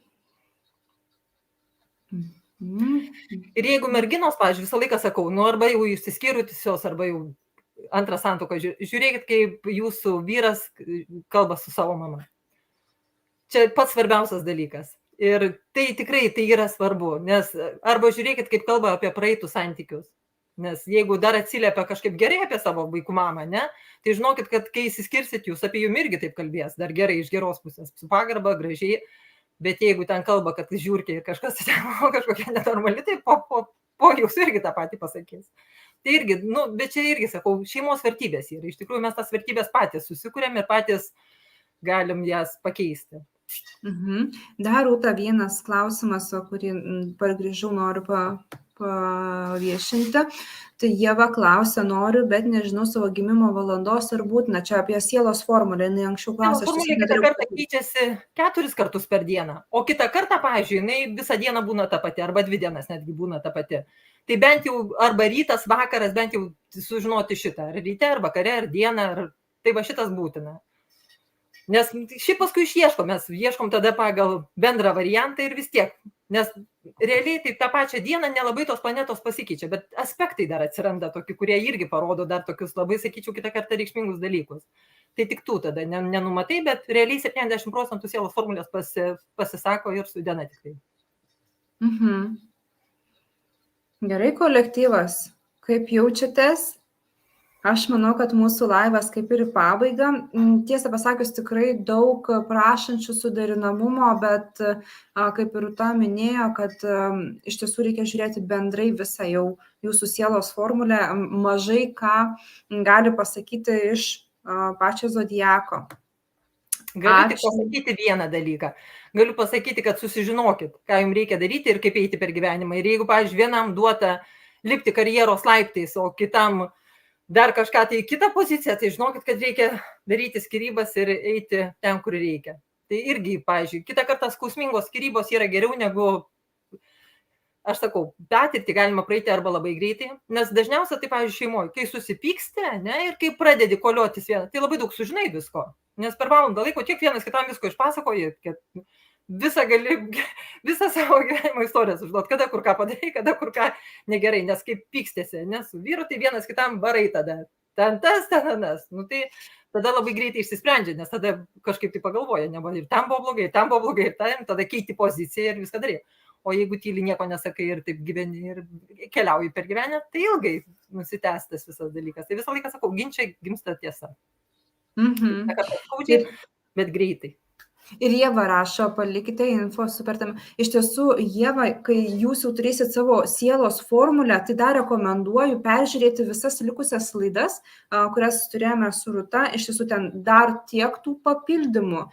Ir jeigu merginos, pavyzdžiui, visą laiką sakau, nu arba jau išsiskyrusios, arba jau antrą santuoką, žiūrėkit, kaip jūsų vyras kalba su savo mama. Čia pats svarbiausias dalykas. Ir tai tikrai tai yra svarbu, nes arba žiūrėkit, kaip kalba apie praeitų santykius. Nes jeigu dar atsiliepia kažkaip gerai apie savo vaikų mamą, ne, tai žinokit, kad kai įsiskirsit, jūs apie jum irgi taip kalbės, dar gerai iš geros pusės, su pagarba, gražiai, bet jeigu ten kalba, kad žiūrkiai kažkas kažkokia nenormali, tai po jūsų irgi tą patį pasakys. Tai irgi, bet čia irgi, sakau, šeimos vertybės yra. Iš tikrųjų, mes tas vertybės patys susikūrėm ir patys galim jas pakeisti. Dar, Rūta, vienas klausimas, kurį pargrįžau, noriu paviešinti. Tai Ieva klausia, noriu, bet nežinau savo gimimo valandos ir būtina. Čia apie sielos formulę, jinai anksčiau klausė. Formulė kitą kartą keičiasi 4 kartus per dieną, o kitą kartą, pavyzdžiui, jinai visą dieną būna ta pati, arba 2 dienas netgi būna ta pati. Tai bent jau arba rytas, vakaras, bent jau sužinoti šitą, ar ryte, ar vakare, ar dieną, tai va šitas būtina. Nes šiaip paskui mes ieškom tada pagal bendrą variantą ir vis tiek, nes realiai tai tą pačią dieną nelabai tos planetos pasikeičia, bet aspektai dar atsiranda tokie, kurie irgi parodo dar tokius labai, sakyčiau, kitą kartą reikšmingus dalykus. Tai tik tu tada nenumatai, bet realiai 70% sielos formulės pasisako ir su diena tik tai. Gerai, kolektyvas, kaip jaučiatės? Aš manau, kad mūsų laivas kaip ir į pabaigą. Tiesą pasakius, tikrai daug prašančių suderinamumo, bet kaip ir Rūta minėjo, kad iš tiesų reikia žiūrėti bendrai visą jau jūsų sielos formulę, mažai ką gali pasakyti iš pačio zodiako. Galiu tik pasakyti vieną dalyką. Galiu pasakyti, kad susižinokit, ką jums reikia daryti ir kaip eiti per gyvenimą. Ir jeigu, pavyzdžiui, vienam duota lipti karjeros laiptais, o kitam dar kažką tai kitą poziciją, tai žinokit, kad reikia daryti skyrybas ir eiti ten, kur reikia. Tai irgi, pavyzdžiui, kitą kartą skausmingos skyrybos yra geriau negu, aš sakau, patirtį galima praeiti arba labai greitai, nes dažniausiai tai, pavyzdžiui, šeimoje, kai susipyksti, ne, ir kai pradedi koliotis vieną, tai labai daug sužinai visko, nes per valandą laiko tiek vienas kitam visko išpasakoji, kad visą savo gyvenimo istoriją sužinot, kada kur ką padarai, kada kur ką negerai, nes kaip pykstėsi, nes su vyru tai vienas kitam barai tada. ten tas, ten anas. Nu, tai tada labai greitai išsisprendžia, nes tada kažkaip tai pagalvoja, ir ten buvo blogai, ir ten, tada keiti poziciją ir viską darai. O jeigu tyli nieko nesakai ir taip gyveni ir keliauji per gyvenę, tai ilgai nusitęs tas visas dalykas. Tai visą laiką sakau, ginčiai gimsta tiesa. Skaudžiai, bet greitai. Ir Ieva rašo, palikite info super tema. Iš tiesų, Ieva, kai jūs jau turėsit savo sielos formulę, tai dar rekomenduoju peržiūrėti visas likusias laidas, kurias turėjome su Rūta. Iš tiesų, ten dar tiek tų papildymų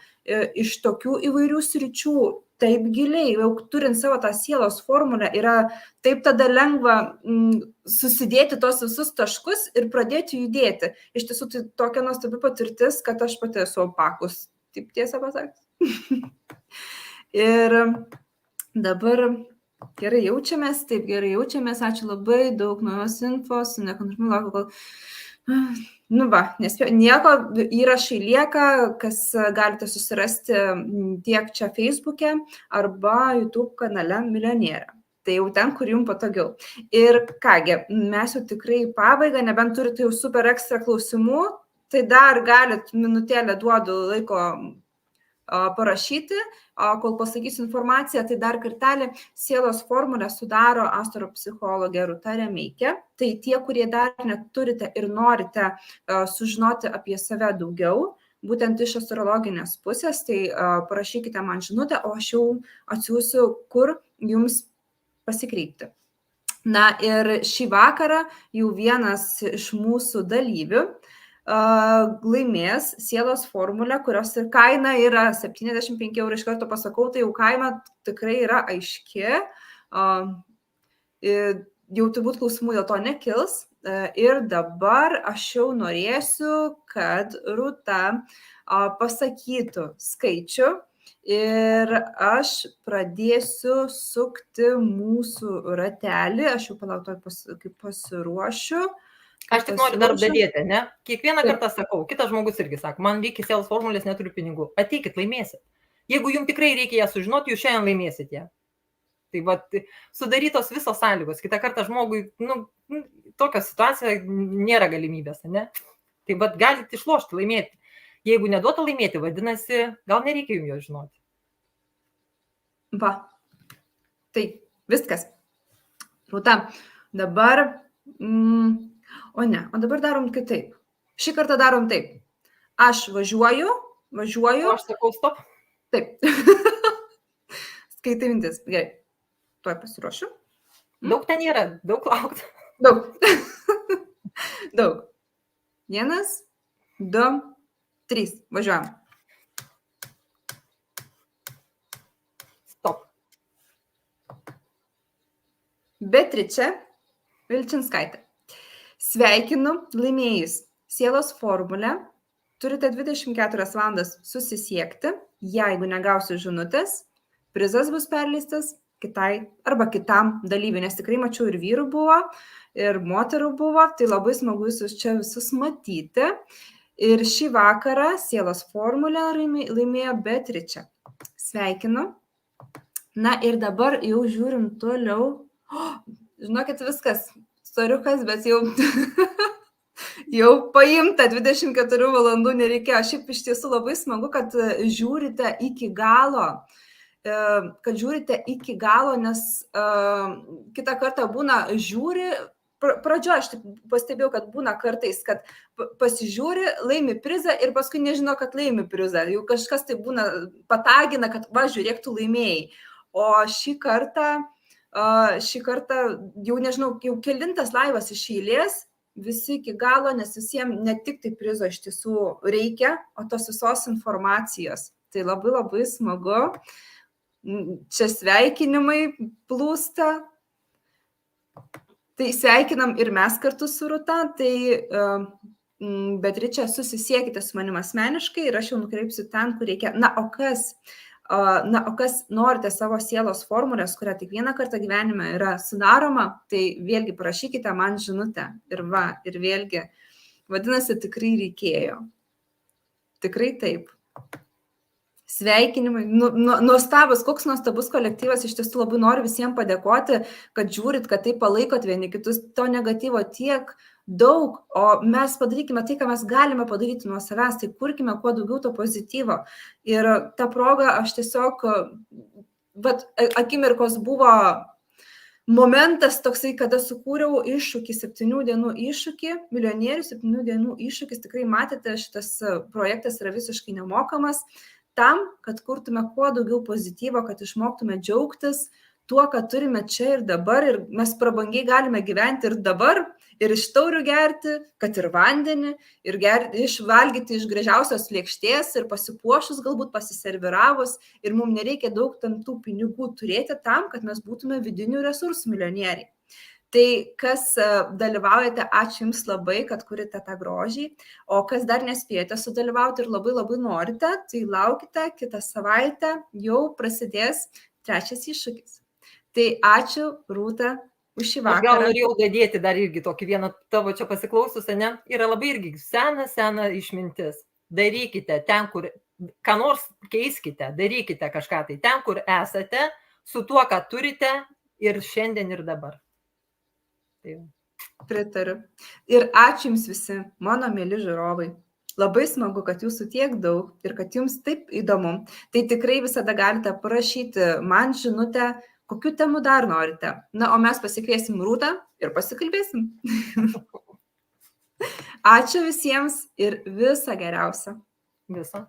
iš tokių įvairių sričių, taip giliai, jau turint savo tą sielos formulę, yra taip tada lengva susidėti tos visus taškus ir pradėti judėti. Iš tiesų, tai tokia nuostabi patirtis, kad aš pati esu opakus. Taip tiesą pasakęs. Ir dabar gerai jaučiamės, ačiū labai, daug naujos infos, nekantrinu laukiu, kol... Nieko, įrašai lieka, kas galite susirasti tiek čia Facebook'e arba YouTube kanale Milijonieriai. Tai jau ten, kur jums patogiau. Ir kągi, mes jau tikrai į pabaigą, nebent turite jau super ekstra klausimų, tai dar galit minutėlę duodu laiko parašyti, kol pasakysiu informaciją, tai dar kartelį sielos formulę sudaro astropsichologė Rūta Remeikė. Tai tie, kurie dar neturite ir norite sužinoti apie save daugiau, būtent iš astrologinės pusės, tai parašykite man žinutę, o aš jau atsiųsiu, kur jums pasikreipti. Na ir šį vakarą jau vienas iš mūsų dalyvių laimės sielos formulę, kurios ir kaina yra 75 eurų, iš karto pasakau, tai jau kaina tikrai yra aiški, jau turbūt klausimų dėl to nekils. Ir dabar aš jau norėsiu, kad Rūta pasakytų skaičių ir aš pradėsiu sukti mūsų ratelį, aš jau palauk, kaip pasiruošiu. Aš tik noriu dar dadėti, ne? Kiekvieną kartą sakau, kitas žmogus irgi sako, man reikia sielos formulės, neturiu pinigų. Ateikit, laimėsit. Jeigu jums tikrai reikia ją sužinoti, jūs šiandien laimėsit ją. Tai sudarytos visos sąlygos. Kitą kartą žmogui, tokia situacija nėra galimybės, ne? Tai galite išlošti, laimėti. Jeigu neduota laimėti, vadinasi, gal nereikia jums jo žinoti. Tai viskas. Rūta, dabar... O dabar darom kitaip. Šį kartą darom taip. Aš važiuoju. O aš sakau stop. Taip. Skaitai mintis. Gerai. Tuoj pasiruošiu. Daug ten yra. Daug laukti. Daug. 1, 2, 3. Važiuojam. Stop. Beatričė Vilčinskaitė. Sveikinu laimėjus sielos formulę. Turite 24 valandas susisiekti. Jeigu negausiu žinutės, prizas bus perleistas kitai arba kitam dalyviui, nes tikrai mačiau ir vyrų buvo, ir moterų buvo. Tai labai smagu jūs čia visus matyti. Ir šį vakarą sielos formulę laimėjo Beatričė. Sveikinu. Na ir dabar jau žiūrim toliau. Žinokit, viskas. Storiukas, bet jau paimta 24 valandų nereikėjo. Šiaip iš tiesų labai smagu, kad žiūrite iki galo, nes kitą kartą būna žiūri, pradžioje aš pastebėjau, kad būna kartais, kad pasižiūri, laimi prizą ir paskui nežino, kad laimi prizą. Jau kažkas tai būna patagina, kad žiūrėk, tu laimėjai. O šį kartą jau nežinau, jau kelintas laivas iš eilės, visi iki galo, nes visiems ne tik tai prizo iš tiesų reikia, o tos visos informacijos. Tai labai labai smagu. Čia sveikinimai plūsta. Tai sveikinam ir mes kartu su Rūta. Tai Beatričė, susisiekite su manim asmeniškai ir aš jau nukreipsiu ten, kur reikia. Na, o kas norite savo sielos formulės, kurią tik vieną kartą gyvenime yra sudaroma, tai vėlgi parašykite man žinutę. Ir vėlgi, vadinasi, tikrai reikėjo. Tikrai taip. Sveikinimai. Nuostabus, koks nuostabus kolektyvas. Iš tiesų labai noriu visiems padėkoti, kad žiūrit, kad taip palaikot vieni kitus. To negatyvo tiek daug, o mes padarykime tai, ką mes galime padaryti nuo savęs, tai kurkime kuo daugiau to pozityvo. Ir tą progą aš tiesiog, akimirkos buvo momentas toksai, kada sukūriau iššūkį, 7 dienų iššūkį, milijonierių 7 dienų iššūkis, tikrai matėte, šitas projektas yra visiškai nemokamas, tam, kad kurtume kuo daugiau pozityvo, kad išmoktume džiaugtis tuo, kad turime čia ir dabar, ir mes prabangiai galime gyventi ir dabar, ir iš taurių gerti, kad ir vandenį, ir išvalgyti iš gražiausios lėkštės, ir pasipuošus galbūt pasiserviravus, ir mums nereikia daug tam tų pinigų turėti tam, kad mes būtume vidinių resursų milijonieriai. Tai kas dalyvaujate, ačiū Jums labai, kad kurite tą grožį, o kas dar nespėjate sudalyvauti ir labai labai norite, tai laukite, kitą savaitę jau prasidės 3 iššūkis. Tai ačiū, Rūta, už šį Aš vakarą. gal norėjau dadėti dar irgi tokį vieną tavo čia pasiklausus, ne? Yra labai irgi sena išmintis. Darykite ten, kur, ką nors keiskite, darykite kažką tai ten, kur esate, su tuo, ką turite ir šiandien ir dabar. Tai. Pritariu. Ir ačiū Jums visi, mano mėly žiūrovai. Labai smagu, kad Jūsų tiek daug ir kad Jums taip įdomu. Tai tikrai visada galite parašyti man žinutę, kokių temų dar norite. Na, o mes pasikviesim Rūtą ir pasikalbėsim. Ačiū visiems ir visą geriausią. Visą.